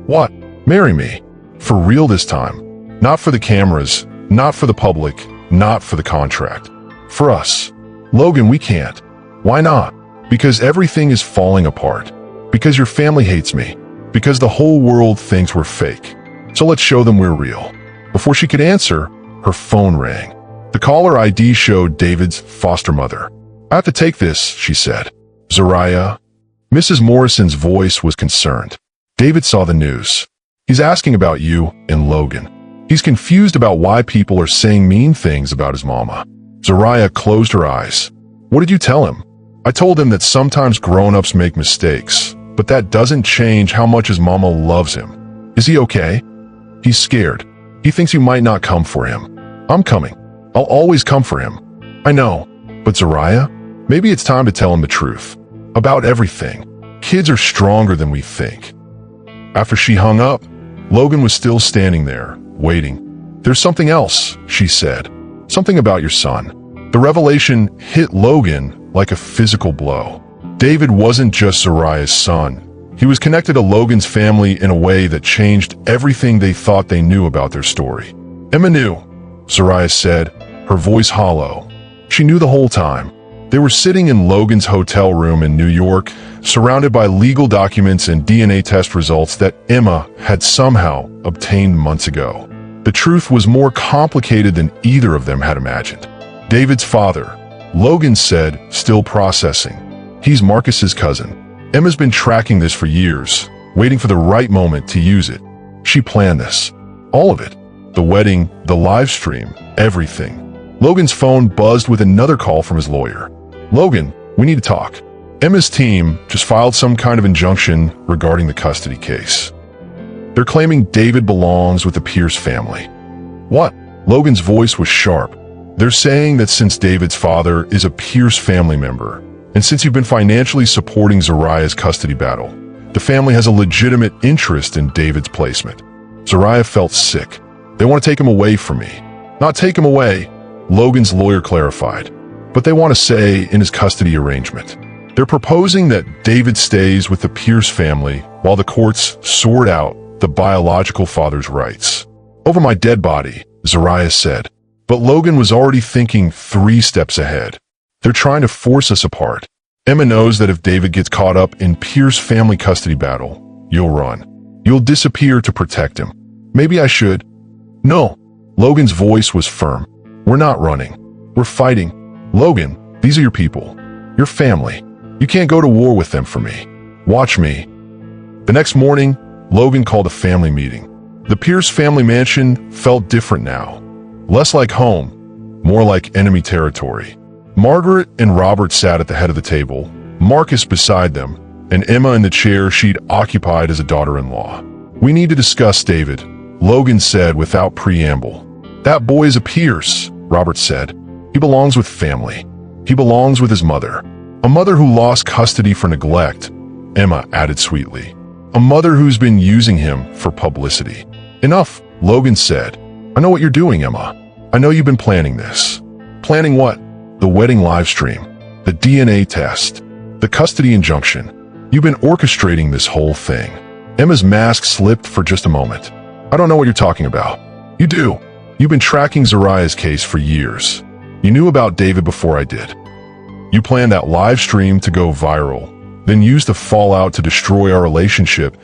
Speaker 1: What? Marry me? For real this time. Not for the cameras, not for the public, not for the contract. For us. Logan, we can't. Why not? Because everything is falling apart. Because your family hates me. Because the whole world thinks we're fake. So let's show them we're real. Before she could answer, her phone rang. The caller ID showed David's foster mother. I have to take this, she said. Zariah? Mrs. Morrison's voice was concerned. David saw the news. He's asking about you and Logan. He's confused about why people are saying mean things about his mama. Zariah closed her eyes. What did you tell him? I told him that sometimes grown-ups make mistakes, but that doesn't change how much his mama loves him. Is he okay? He's scared. He thinks you might not come for him. I'm coming. I'll always come for him. I know. But Zariah, maybe it's time to tell him the truth. About everything. Kids are stronger than we think. After she hung up, Logan was still standing there, waiting. There's something else, she said. Something about your son. The revelation hit Logan like a physical blow. David wasn't just Zariah's son. He was connected to Logan's family in a way that changed everything they thought they knew about their story. Emma knew, Zariah said, her voice hollow. She knew the whole time. They were sitting in Logan's hotel room in New York, surrounded by legal documents and DNA test results that Emma had somehow obtained months ago. The truth was more complicated than either of them had imagined. David's father, Logan said, still processing. He's Marcus's cousin. Emma's been tracking this for years, waiting for the right moment to use it. She planned this. All of it. The wedding, the live stream, everything. Logan's phone buzzed with another call from his lawyer. Logan, we need to talk. Emma's team just filed some kind of injunction regarding the custody case. They're claiming David belongs with the Pierce family. What? Logan's voice was sharp. They're saying that since David's father is a Pierce family member, and since you've been financially supporting Zariah's custody battle, the family has a legitimate interest in David's placement. Zariah felt sick. They want to take him away from me. Not take him away, Logan's lawyer clarified, but they want to say in his custody arrangement. They're proposing that David stays with the Pierce family while the courts sort out the biological father's rights. Over my dead body, Zariah said, but Logan was already thinking 3 steps ahead. They're trying to force us apart. Emma knows that if David gets caught up in Pierce family custody battle, you'll run. You'll disappear to protect him. Maybe I should. No. Logan's voice was firm. We're not running. We're fighting. Logan, these are your people. Your family. You can't go to war with them for me. Watch me. The next morning, Logan called a family meeting. The Pierce family mansion felt different now. Less like home, more like enemy territory. Margaret and Robert sat at the head of the table, Marcus beside them, and Emma in the chair she'd occupied as a daughter-in-law. We need to discuss David, Logan said without preamble. That boy is a Pierce, Robert said. He belongs with family. He belongs with his mother. A mother who lost custody for neglect, Emma added sweetly. A mother who's been using him for publicity. Enough, Logan said. I know what you're doing, Emma. I know you've been planning this. Planning what? The wedding live stream. The DNA test. The custody injunction. You've been orchestrating this whole thing. Emma's mask slipped for just a moment. I don't know what you're talking about. You do. You've been tracking Zariah's case for years. You knew about David before I did. You planned that live stream to go viral, then used the fallout to destroy our relationship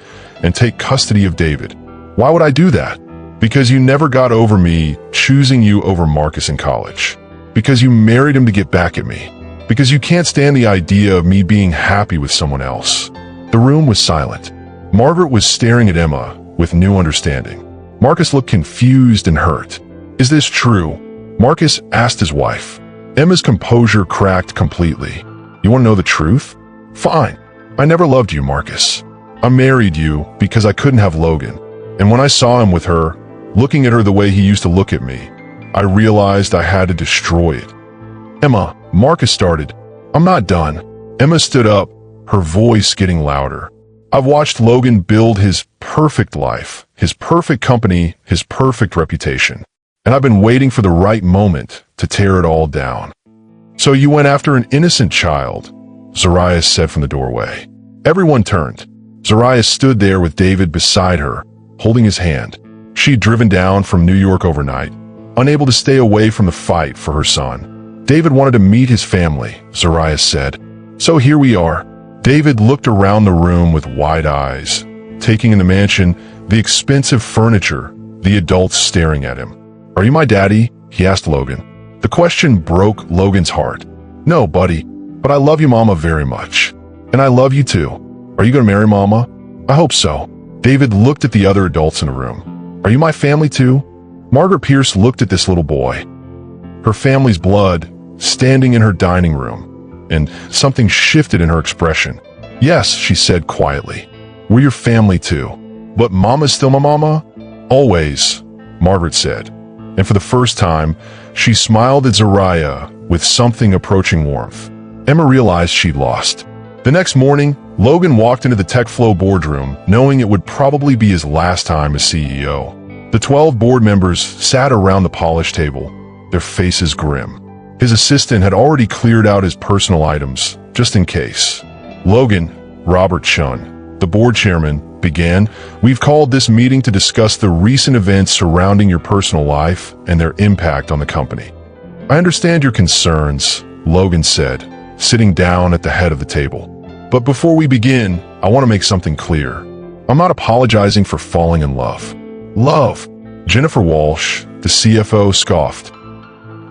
Speaker 1: and take custody of David. Why would I do that? Because you never got over me choosing you over Marcus in college. Because you married him to get back at me. Because you can't stand the idea of me being happy with someone else. The room was silent. Margaret was staring at Emma with new understanding. Marcus looked confused and hurt. Is this true? Marcus asked his wife. Emma's composure cracked completely. You want to know the truth? Fine. I never loved you, Marcus. I married you because I couldn't have Logan. And when I saw him with her, looking at her the way he used to look at me, I realized I had to destroy it. Emma, Marcus started. I'm not done. Emma stood up, her voice getting louder. I've watched Logan build his perfect life, his perfect company, his perfect reputation. And I've been waiting for the right moment to tear it all down. So you went after an innocent child, Zariah said from the doorway. Everyone turned. Zariah stood there with David beside her, holding his hand. She'd driven down from New York overnight, unable to stay away from the fight for her son. David wanted to meet his family, Zariah said. So here we are. David looked around the room with wide eyes, taking in the mansion, the expensive furniture, the adults staring at him. Are you my daddy? He asked Logan. The question broke Logan's heart. No, buddy, but I love you, Mama, very much. And I love you too. Are you going to marry Mama? I hope so. David looked at the other adults in the room. Are you my family too? Margaret Pierce looked at this little boy. Her family's blood standing in her dining room, and something shifted in her expression. Yes, she said quietly. We're your family too. But Mama's still my mama? Always, Margaret said. And for the first time, she smiled at Zariah with something approaching warmth. Emma realized she'd lost. The next morning, Logan walked into the TechFlow boardroom, knowing it would probably be his last time as CEO. The 12 board members sat around the polished table, their faces grim. His assistant had already cleared out his personal items, just in case. Logan, Robert Chun, the board chairman, began, "We've called this meeting to discuss the recent events surrounding your personal life and their impact on the company. I understand your concerns," Logan said, sitting down at the head of the table. "But before we begin, I want to make something clear. I'm not apologizing for falling in love." Love? Jennifer Walsh, the CFO, scoffed.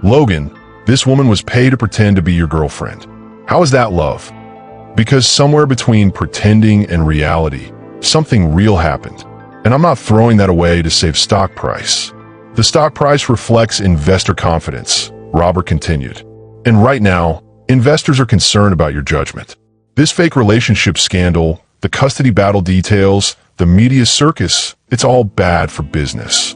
Speaker 1: "Logan, this woman was paid to pretend to be your girlfriend. How is that love? Because somewhere between pretending and reality, something real happened. And I'm not throwing that away to save stock price. The stock price reflects investor confidence," Robert continued. "And right now, investors are concerned about your judgment. This fake relationship scandal, the custody battle details, the media circus, it's all bad for business."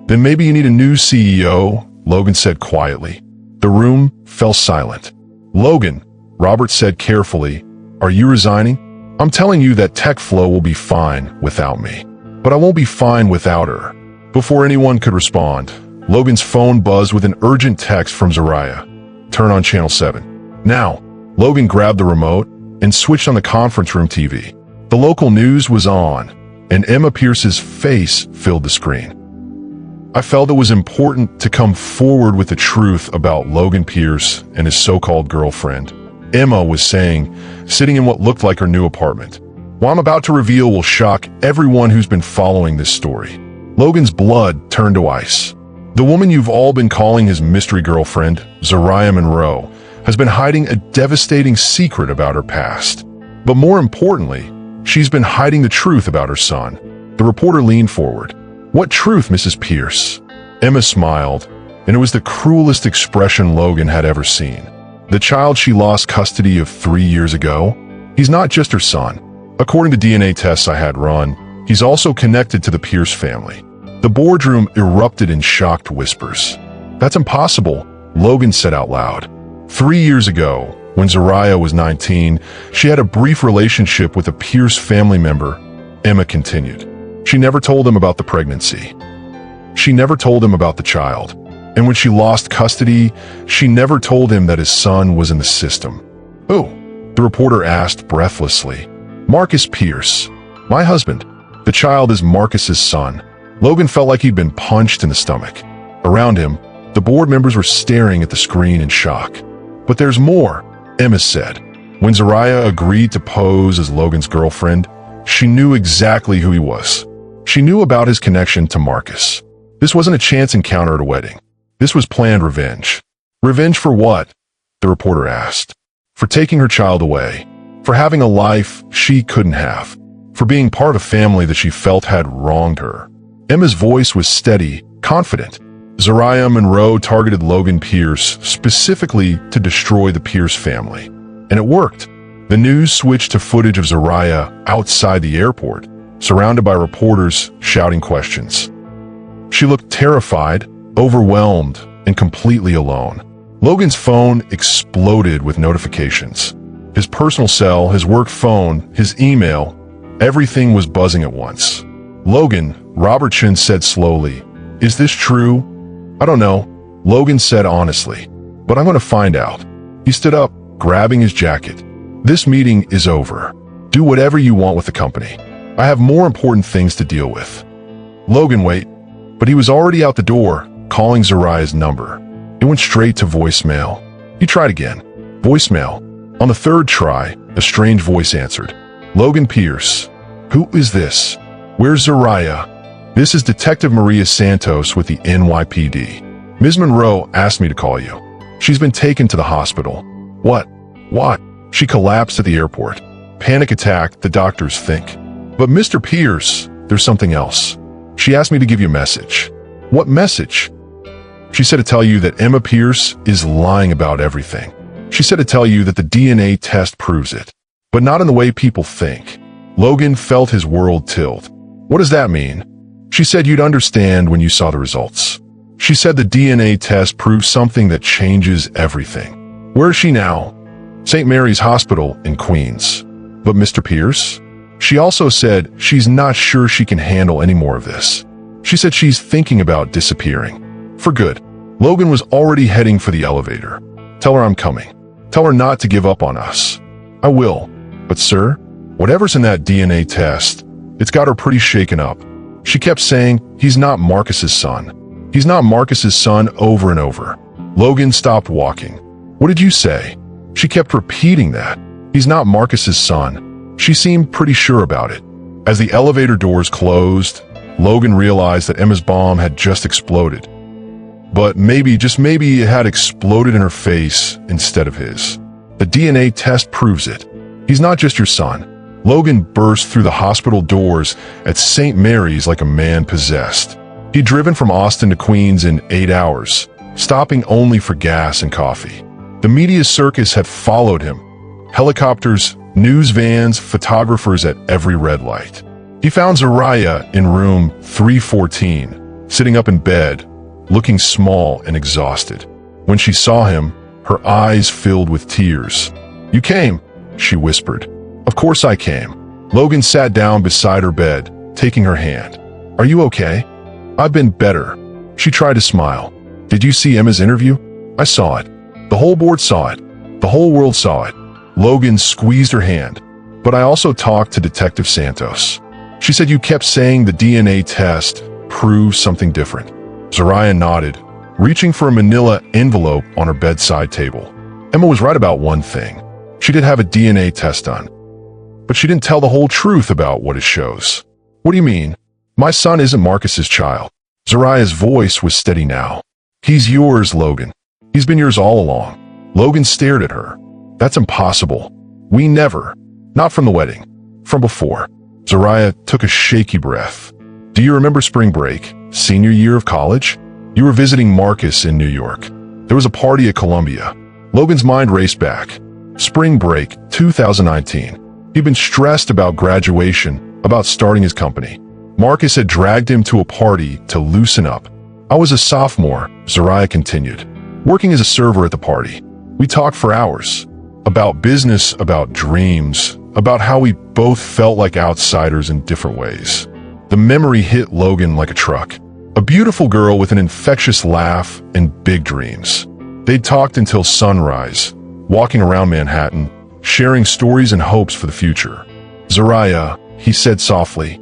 Speaker 1: "Then maybe you need a new CEO," Logan said quietly. The room fell silent. "Logan," Robert said carefully, "are you resigning? I'm telling you that TechFlow will be fine without me. But I won't be fine without her." Before anyone could respond, Logan's phone buzzed with an urgent text from Zariah. "Turn on channel 7. Now." Logan grabbed the remote and switched on the conference room TV. The local news was on, and Emma Pierce's face filled the screen. "I felt it was important to come forward with the truth about Logan Pierce and his so-called girlfriend," Emma was saying, sitting in what looked like her new apartment. "What I'm about to reveal will shock everyone who's been following this story." Logan's blood turned to ice. The woman you've all been calling his mystery girlfriend, Zariah Monroe, has been hiding a devastating secret about her past. But more importantly, she's been hiding the truth about her son. The reporter leaned forward. "What truth, Mrs. Pierce?" Emma smiled, and it was the cruelest expression Logan had ever seen. "The child she lost custody of 3 years ago? He's not just her son. According to DNA tests I had run, he's also connected to the Pierce family." The boardroom erupted in shocked whispers. "That's impossible," Logan said out loud. 3 years ago, when Zariah was 19, she had a brief relationship with a Pierce family member, Emma continued. "She never told him about the pregnancy. She never told him about the child. And when she lost custody, she never told him that his son was in the system." "Oh," The reporter asked breathlessly. Marcus Pierce. My husband. The child is Marcus's son. Logan felt like he'd been punched in the stomach. Around him, the board members were staring at the screen in shock. But there's more, Emma said. When Zariah agreed to pose as Logan's girlfriend, she knew exactly who he was. She knew about his connection to Marcus. This wasn't a chance encounter at a wedding. This was planned revenge. Revenge for what? The reporter asked. For taking her child away. For having a life she couldn't have. For being part of a family that she felt had wronged her. Emma's voice was steady, confident. Zariah Monroe targeted Logan Pierce specifically to destroy the Pierce family. And it worked. The news switched to footage of Zariah outside the airport, surrounded by reporters shouting questions. She looked terrified, overwhelmed, and completely alone. Logan's phone exploded with notifications. His personal cell, his work phone, his email, everything was buzzing at once. Logan, Robertson said slowly, "Is this true?" "I don't know," Logan said honestly, "but I'm going to find out." He stood up, grabbing his jacket. "This meeting is over. Do whatever you want with the company. I have more important things to deal with." Logan wait, but he was already out the door, calling Zariah's number. It went straight to voicemail. He tried again. Voicemail. On the third try, a strange voice answered. "Logan Pierce. Who is this? Where's Zariah?" "This is Detective Maria Santos with the NYPD. Ms. Monroe asked me to call you. She's been taken to the hospital." "What? What?" She collapsed at the airport. Panic attack, the doctors think. "But Mr. Pierce, there's something else. She asked me to give you a message." "What message?" "She said to tell you that Emma Pierce is lying about everything. She said to tell you that the DNA test proves it, but not in the way people think." Logan felt his world tilt. "What does that mean?" "She said you'd understand when you saw the results. She said the DNA test proves something that changes everything." "Where is she now?" "St. Mary's Hospital in Queens." "But Mr. Pierce?" "She also said she's not sure she can handle any more of this. She said she's thinking about disappearing. For good." Logan was already heading for the elevator. "Tell her I'm coming. Tell her not to give up on us." "I will. But sir, whatever's in that DNA test, it's got her pretty shaken up. She kept saying, he's not Marcus's son. He's not Marcus's son over and over." Logan stopped walking. "What did you say?" She kept repeating that. "He's not Marcus's son." She seemed pretty sure about it. As the elevator doors closed, Logan realized that Emma's bomb had just exploded. But maybe, just maybe, it had exploded in her face instead of his. The DNA test proves it. He's not just your son. Logan burst through the hospital doors at St. Mary's like a man possessed. He'd driven from Austin to Queens in 8 hours, stopping only for gas and coffee. The media circus had followed him. Helicopters, news vans, photographers at every red light. He found Zariah in room 314, sitting up in bed, looking small and exhausted. When she saw him, her eyes filled with tears. "You came," she whispered. "Of course I came." Logan sat down beside her bed, taking her hand. "Are you okay?" "I've been better." She tried to smile. "Did you see Emma's interview?" "I saw it. The whole board saw it. The whole world saw it." Logan squeezed her hand. "But I also talked to Detective Santos. She said you kept saying the DNA test proves something different." Zariah nodded, reaching for a manila envelope on her bedside table. Emma was right about one thing. She did have a DNA test done. But she didn't tell the whole truth about what it shows. "What do you mean?" "My son isn't Marcus's child." Zariah's voice was steady now. "He's yours, Logan. He's been yours all along." Logan stared at her. "That's impossible. We never. Not from the wedding. From before." Zariah took a shaky breath. "Do you remember spring break, senior year of college? You were visiting Marcus in New York. There was a party at Columbia." Logan's mind raced back. Spring break, 2019. He'd been stressed about graduation, about starting his company. Marcus had dragged him to a party to loosen up. "I was a sophomore," Zariah continued, "working as a server at the party. We talked for hours. About business, about dreams, about how we both felt like outsiders in different ways." The memory hit Logan like a truck. A beautiful girl with an infectious laugh and big dreams. They'd talked until sunrise, walking around Manhattan, sharing stories and hopes for the future. "Zariah," he said softly,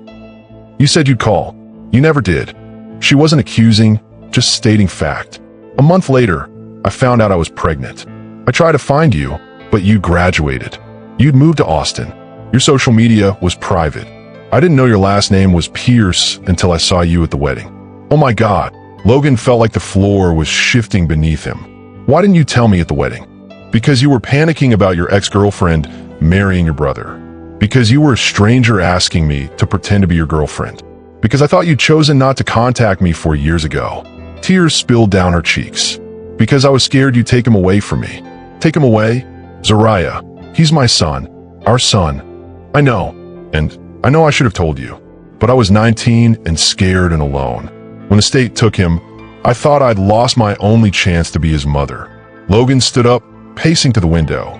Speaker 1: "you said you'd call. You never did." She wasn't accusing, just stating fact. "A month later, I found out I was pregnant. I tried to find you, but you graduated. You'd moved to Austin. Your social media was private. I didn't know your last name was Pierce until I saw you at the wedding." Oh my God. Logan felt like the floor was shifting beneath him. "Why didn't you tell me at the wedding?" "Because you were panicking about your ex-girlfriend marrying your brother. Because you were a stranger asking me to pretend to be your girlfriend. Because I thought you'd chosen not to contact me 4 years ago." Tears spilled down her cheeks. "Because I was scared you'd take him away from me." "Take him away?" "Zariah, he's my son. Our son. I know. And I know I should have told you. But I was 19 and scared and alone. When the state took him, I thought I'd lost my only chance to be his mother." Logan stood up, pacing to the window.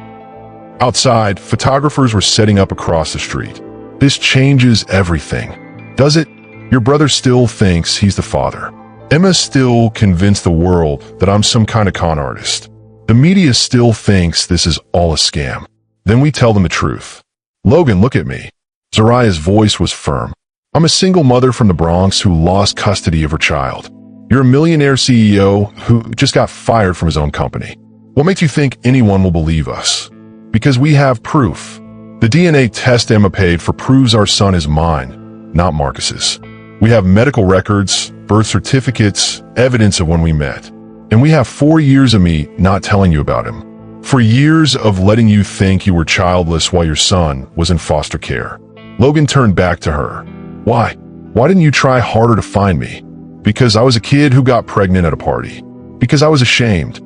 Speaker 1: Outside, photographers were setting up across the street. "This changes everything. Does it? Your brother still thinks he's the father. Emma's still convinced the world that I'm some kind of con artist. The media still thinks this is all a scam. Then we tell them the truth. Logan, look at me." Zariah's voice was firm. "I'm a single mother from the Bronx who lost custody of her child. You're a millionaire CEO who just got fired from his own company. What makes you think anyone will believe us? Because we have proof. The DNA test Emma paid for proves our son is mine, not Marcus's. We have medical records, birth certificates, evidence of when we met. And we have 4 years of me not telling you about him. For years of letting you think you were childless while your son was in foster care." Logan turned back to her. "Why? Why didn't you try harder to find me?" "Because I was a kid who got pregnant at a party. Because I was ashamed.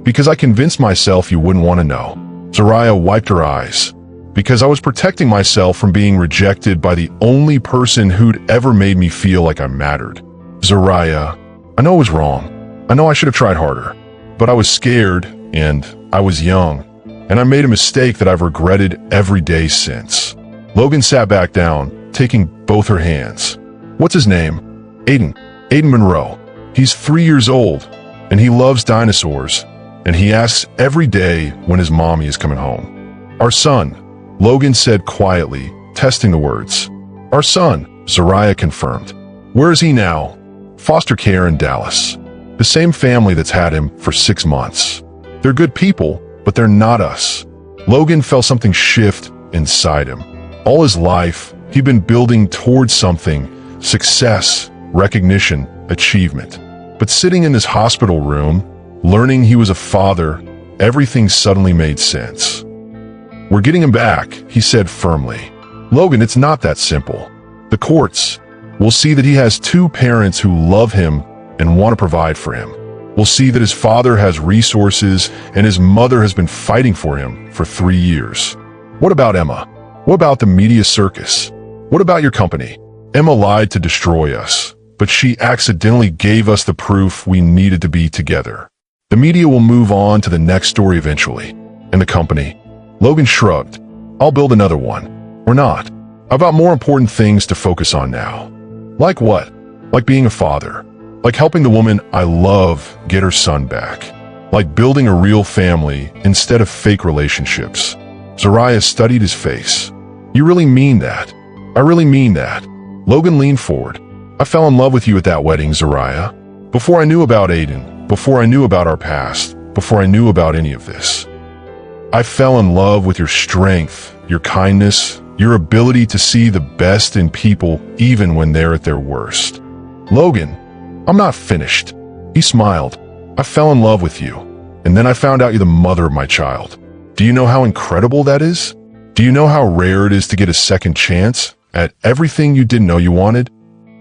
Speaker 1: Because I convinced myself you wouldn't want to know." Zariah wiped her eyes. "Because I was protecting myself from being rejected by the only person who'd ever made me feel like I mattered." "Zariah, I know it was wrong. I know I should have tried harder. But I was scared, and I was young, and I made a mistake that I've regretted every day since." Logan sat back down, taking both her hands. "What's his name?" "Aiden. Aiden Monroe. He's 3 years old, and he loves dinosaurs, and he asks every day when his mommy is coming home." "Our son," Logan said quietly, testing the words. "Our son," Zariah confirmed. "Where is he now?" "Foster care in Dallas. The same family that's had him for 6 months. They're good people, but they're not us." Logan felt something shift inside him. All his life, he'd been building towards something: success, recognition, achievement. But sitting in his hospital room, learning he was a father, everything suddenly made sense. "We're getting him back," he said firmly. "Logan, it's not that simple. The courts will see that he has 2 parents who love him and want to provide for him. We'll see that his father has resources and his mother has been fighting for him for 3 years. What about Emma? What about the media circus? What about your company? Emma lied to destroy us, but she accidentally gave us the proof we needed to be together. The media will move on to the next story eventually. And the company?" Logan shrugged. "I'll build another one. Or not. I've got more important things to focus on now." "Like what?" "Like being a father. Like helping the woman I love get her son back. Like building a real family instead of fake relationships." Zariah studied his face. "You really mean that?" "I really mean that." Logan leaned forward. "I fell in love with you at that wedding, Zariah. Before I knew about Aiden, before I knew about our past, before I knew about any of this. I fell in love with your strength, your kindness, your ability to see the best in people even when they're at their worst." "Logan, I'm not finished." He smiled. "I fell in love with you, and then I found out you're the mother of my child. Do you know how incredible that is? Do you know how rare it is to get a second chance at everything you didn't know you wanted?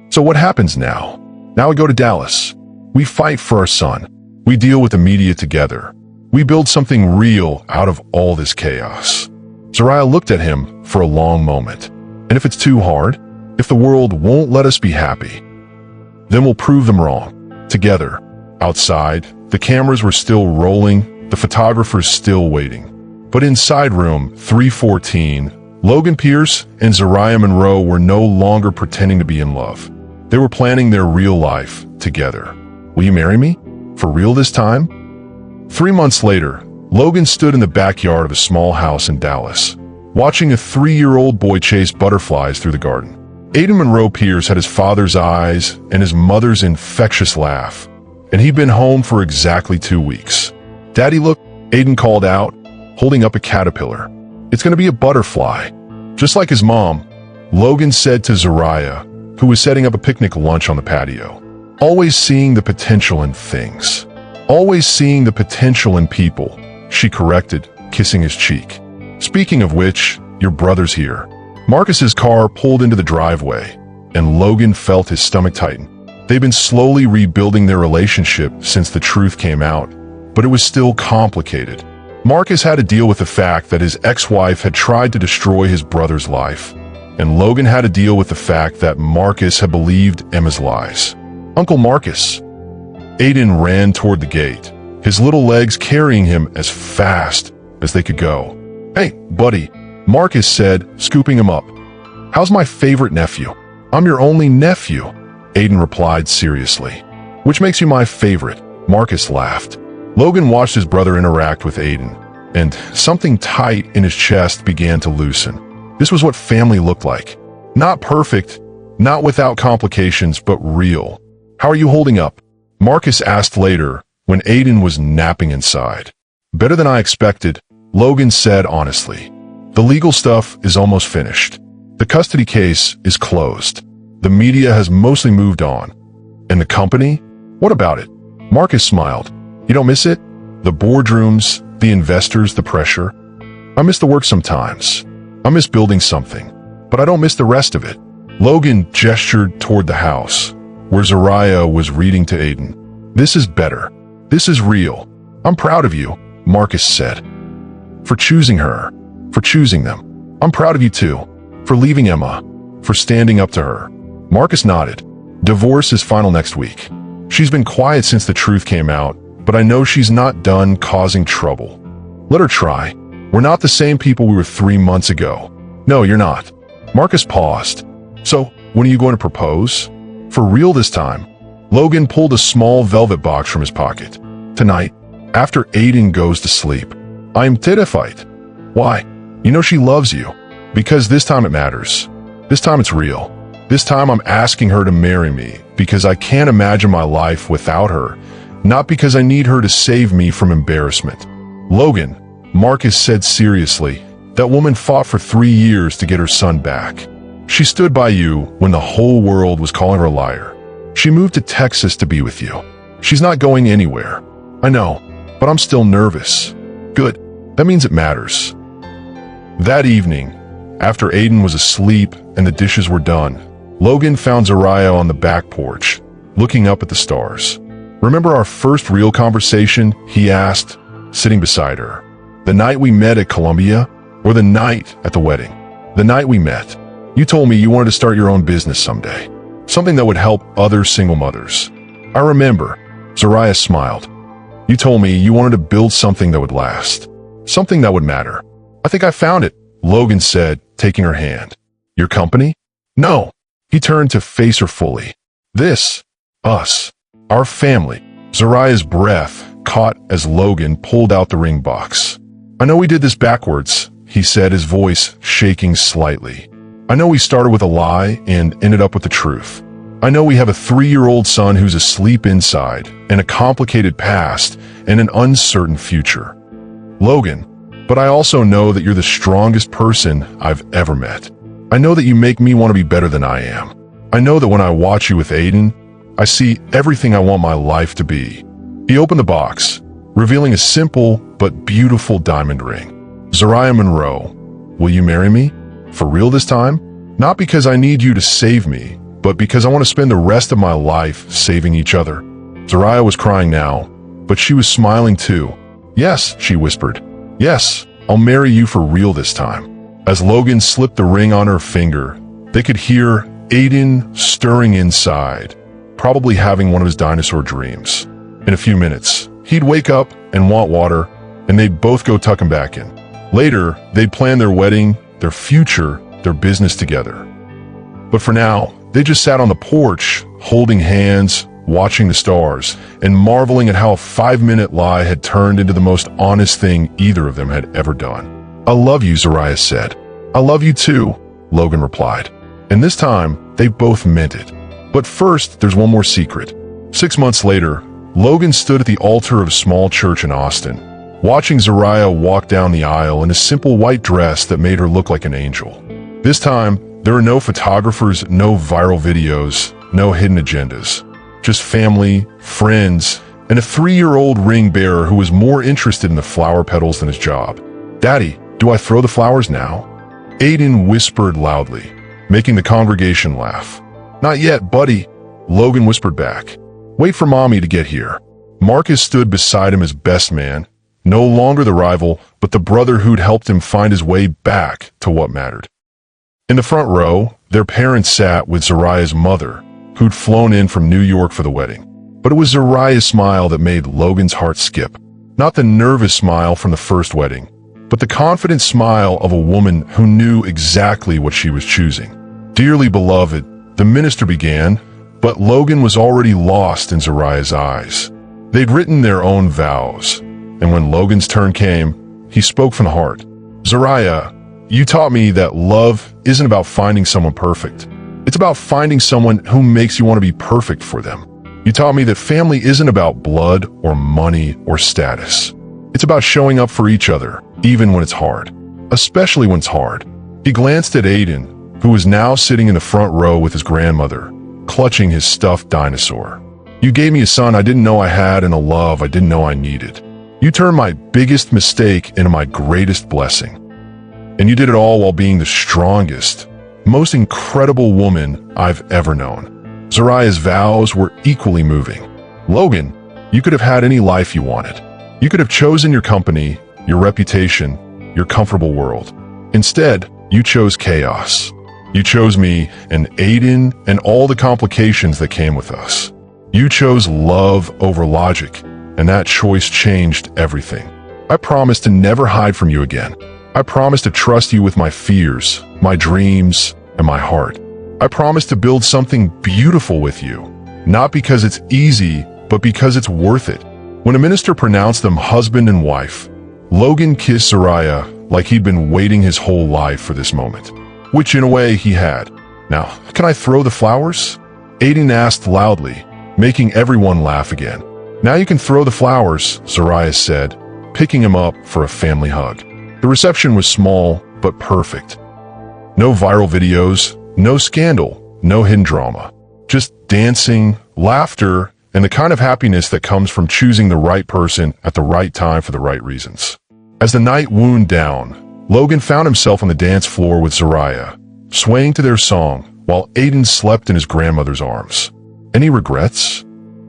Speaker 1: So what happens now? Now we go to Dallas. We fight for our son. We deal with the media together. We build something real out of all this chaos." Zariah looked at him for a long moment. "And if it's too hard, if the world won't let us be happy, then we'll prove them wrong. Together." Outside, the cameras were still rolling, the photographers still waiting. But inside room 314, Logan Pierce and Zariah Monroe were no longer pretending to be in love. They were planning their real life together. "Will you marry me? For real this time?" 3 months later, Logan stood in the backyard of a small house in Dallas, watching a 3-year-old boy chase butterflies through the garden. Aiden Monroe Pierce had his father's eyes and his mother's infectious laugh, and he'd been home for exactly 2 weeks. "Daddy, look," Aiden called out, holding up a caterpillar. "It's going to be a butterfly." Just like his mom, Logan said to Zariah, who was setting up a picnic lunch on the patio, "Always seeing the potential in things. Always seeing the potential in people," she corrected, kissing his cheek. "Speaking of which, your brother's here." Marcus's car pulled into the driveway, and Logan felt his stomach tighten. They'd been slowly rebuilding their relationship since the truth came out, but it was still complicated. Marcus had to deal with the fact that his ex-wife had tried to destroy his brother's life, and Logan had to deal with the fact that Marcus had believed Emma's lies. "Uncle Marcus." Aiden ran toward the gate, his little legs carrying him as fast as they could go. "Hey, buddy," Marcus said, scooping him up. "How's my favorite nephew?" "I'm your only nephew," Aiden replied seriously. "Which makes you my favorite," Marcus laughed. Logan watched his brother interact with Aiden, and something tight in his chest began to loosen. This was what family looked like. Not perfect, not without complications, but real. "How are you holding up?" Marcus asked later, when Aiden was napping inside. "Better than I expected," Logan said honestly. "The legal stuff is almost finished. The custody case is closed. The media has mostly moved on. And the company? What about it?" Marcus smiled. "You don't miss it? The boardrooms, the investors, the pressure? I miss the work sometimes. I miss building something, but I don't miss the rest of it." Logan gestured toward the house, where Zariah was reading to Aiden. "This is better. This is real. I'm proud of you," Marcus said. "For choosing her. For choosing them. I'm proud of you too. For leaving Emma. For standing up to her." Marcus nodded. "Divorce is final next week. She's been quiet since the truth came out, but I know she's not done causing trouble. Let her try. We're not the same people we were 3 months ago." "No, you're not." Marcus paused. "So, when are you going to propose? For real this time?" Logan pulled a small velvet box from his pocket. "Tonight, after Aiden goes to sleep. I'm terrified." "Why?" "You know she loves you. Because this time it matters. This time it's real. This time I'm asking her to marry me because I can't imagine my life without her, not because I need her to save me from embarrassment." "Logan," Marcus said seriously, "that woman fought for 3 years to get her son back. She stood by you when the whole world was calling her a liar. She moved to Texas to be with you. She's not going anywhere. I know, but I'm still nervous." "Good. That means it matters." That evening, after Aiden was asleep and the dishes were done, Logan found Zariah on the back porch, looking up at the stars. "Remember our first real conversation?" he asked, sitting beside her. "The night we met at Columbia, or the night at the wedding?" "The night we met. You told me you wanted to start your own business someday. Something that would help other single mothers." "I remember." Zariah smiled. "You told me you wanted to build something that would last. Something that would matter." "I think I found it," Logan said, taking her hand. "Your company?" "No." He turned to face her fully. "This. Us. Our family." Zariah's breath caught as Logan pulled out the ring box. "I know we did this backwards," he said, his voice shaking slightly. "I know we started with a lie and ended up with the truth. I know we have a 3-year-old son who's asleep inside, and a complicated past, and an uncertain future. Logan, but I also know that you're the strongest person I've ever met. I know that you make me want to be better than I am. I know that when I watch you with Aiden, I see everything I want my life to be." He opened the box, revealing a simple but beautiful diamond ring. "Zariah Monroe, will you marry me? For real this time? Not because I need you to save me, but because I want to spend the rest of my life saving each other." Zariah was crying now, but she was smiling too. "Yes," she whispered. "Yes, I'll marry you for real this time." As Logan slipped the ring on her finger, they could hear Aiden stirring inside, probably having one of his dinosaur dreams. In a few minutes, he'd wake up and want water, and they'd both go tuck him back in. Later, they'd plan their wedding, their future, their business together. But for now, they just sat on the porch, holding hands, watching the stars, and marveling at how a 5-minute lie had turned into the most honest thing either of them had ever done. "I love you," Zariah said. "I love you too," Logan replied. And this time, they both meant it. But first, there's one more secret. 6 months later, Logan stood at the altar of a small church in Austin, watching Zariah walk down the aisle in a simple white dress that made her look like an angel. This time, there are no photographers, no viral videos, no hidden agendas. Just family, friends, and a 3-year-old ring bearer who was more interested in the flower petals than his job. "Daddy, do I throw the flowers now?" Aiden whispered loudly, making the congregation laugh. "Not yet, buddy," Logan whispered back. "Wait for Mommy to get here." Marcus stood beside him as best man, no longer the rival, but the brother who'd helped him find his way back to what mattered. In the front row, their parents sat with Zariah's mother, who'd flown in from New York for the wedding. But it was Zariah's smile that made Logan's heart skip. Not the nervous smile from the first wedding, but the confident smile of a woman who knew exactly what she was choosing. "Dearly beloved," the minister began, but Logan was already lost in Zariah's eyes. They'd written their own vows, and when Logan's turn came, he spoke from the heart. "Zariah, you taught me that love isn't about finding someone perfect. It's about finding someone who makes you want to be perfect for them. You taught me that family isn't about blood or money or status. It's about showing up for each other, even when it's hard. Especially when it's hard." He glanced at Aiden, who was now sitting in the front row with his grandmother, clutching his stuffed dinosaur. "You gave me a son I didn't know I had and a love I didn't know I needed. You turned my biggest mistake into my greatest blessing. And you did it all while being the strongest, most incredible woman I've ever known." Zariah's vows were equally moving. "Logan, you could have had any life you wanted. You could have chosen your company, your reputation, your comfortable world. Instead, you chose chaos. You chose me and Aiden and all the complications that came with us. You chose love over logic, and that choice changed everything. I promise to never hide from you again. I promise to trust you with my fears, my dreams, and my heart. I promise to build something beautiful with you, not because it's easy, but because it's worth it." When a minister pronounced them husband and wife, Logan kissed Zariah like he'd been waiting his whole life for this moment, which in a way he had. "Now, can I throw the flowers?" Aiden asked loudly, making everyone laugh again. "Now you can throw the flowers," Zariah said, picking him up for a family hug. The reception was small, but perfect. No viral videos, no scandal, no hidden drama. Just dancing, laughter, and the kind of happiness that comes from choosing the right person at the right time for the right reasons. As the night wound down, Logan found himself on the dance floor with Zariah, swaying to their song, while Aiden slept in his grandmother's arms. "Any regrets?"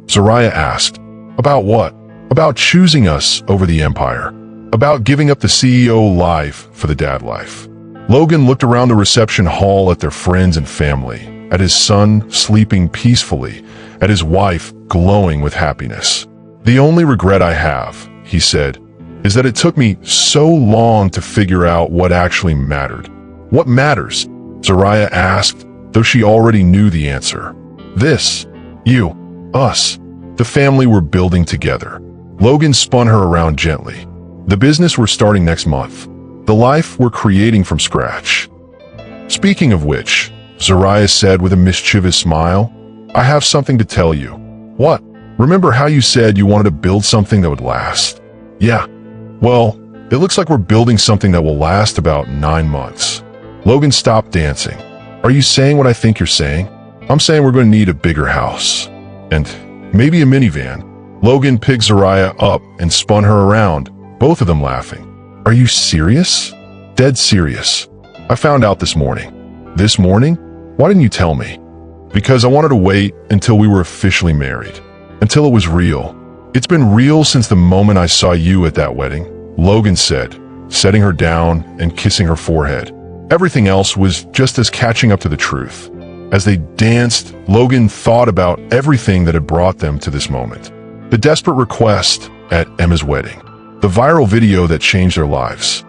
Speaker 1: Zariah asked. "About what?" "About choosing us over the empire. About giving up the CEO life for the dad life." Logan looked around the reception hall at their friends and family, at his son sleeping peacefully, at his wife glowing with happiness. "The only regret I have," he said, "is that it took me so long to figure out what actually mattered." "What matters?" Zariah asked, though she already knew the answer. "This. You. Us. The family we're building together." Logan spun her around gently. "The business we're starting next month. The life we're creating from scratch." "Speaking of which," Zariah said with a mischievous smile, "I have something to tell you." "What?" "Remember how you said you wanted to build something that would last?" "Yeah. Well, it looks like we're building something that will last about 9 months. Logan stopped dancing. "Are you saying what I think you're saying?" "I'm saying we're going to need a bigger house. And maybe a minivan." Logan picked Zariah up and spun her around, both of them laughing. "Are you serious?" "Dead serious. I found out this morning." "This morning? Why didn't you tell me?" "Because I wanted to wait until we were officially married. Until it was real. It's been real since the moment I saw you at that wedding," Logan said, setting her down and kissing her forehead. Everything else was just as catching up to the truth. As they danced, Logan thought about everything that had brought them to this moment. The desperate request at Emma's wedding. The viral video that changed their lives.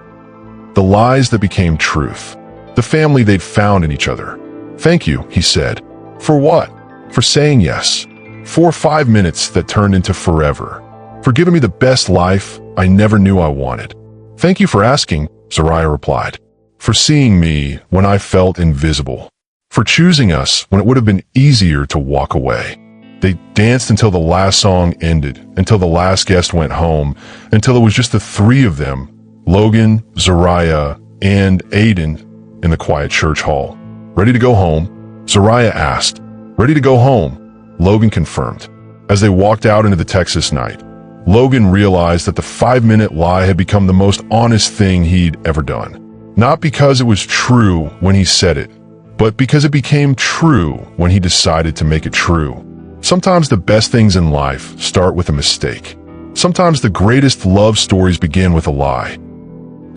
Speaker 1: The lies that became truth. The family they'd found in each other. "Thank you," he said. "For what?" "For saying yes. For 5 minutes that turned into forever. For giving me the best life I never knew I wanted. Thank you for asking, Zariah replied. For seeing me when I felt invisible. For choosing us when it would have been easier to walk away. They danced until the last song ended, until the last guest went home, until it was just the three of them, Logan, Zariah, and Aiden, in the quiet church hall. Ready to go home? Zariah asked. Ready to go home? Logan confirmed. As they walked out into the Texas night, Logan realized that the 5-minute lie had become the most honest thing he'd ever done. Not because it was true when he said it, but because it became true when he decided to make it true. Sometimes the best things in life start with a mistake. Sometimes the greatest love stories begin with a lie.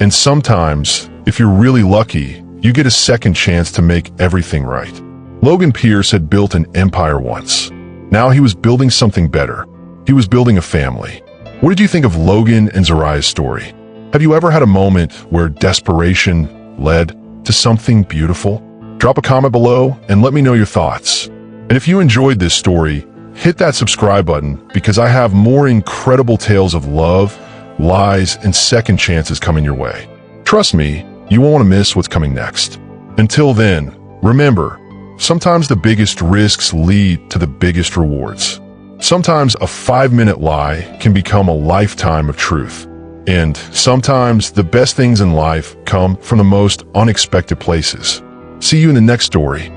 Speaker 1: And sometimes, if you're really lucky, you get a second chance to make everything right. Logan Pierce had built an empire once. Now he was building something better. He was building a family. What did you think of Logan and Zariah's story? Have you ever had a moment where desperation led to something beautiful? Drop a comment below and let me know your thoughts. And if you enjoyed this story, hit that subscribe button because I have more incredible tales of love, lies, and second chances coming your way. Trust me, you won't want to miss what's coming next. Until then, remember, sometimes the biggest risks lead to the biggest rewards. Sometimes a 5-minute lie can become a lifetime of truth. And sometimes the best things in life come from the most unexpected places. See you in the next story.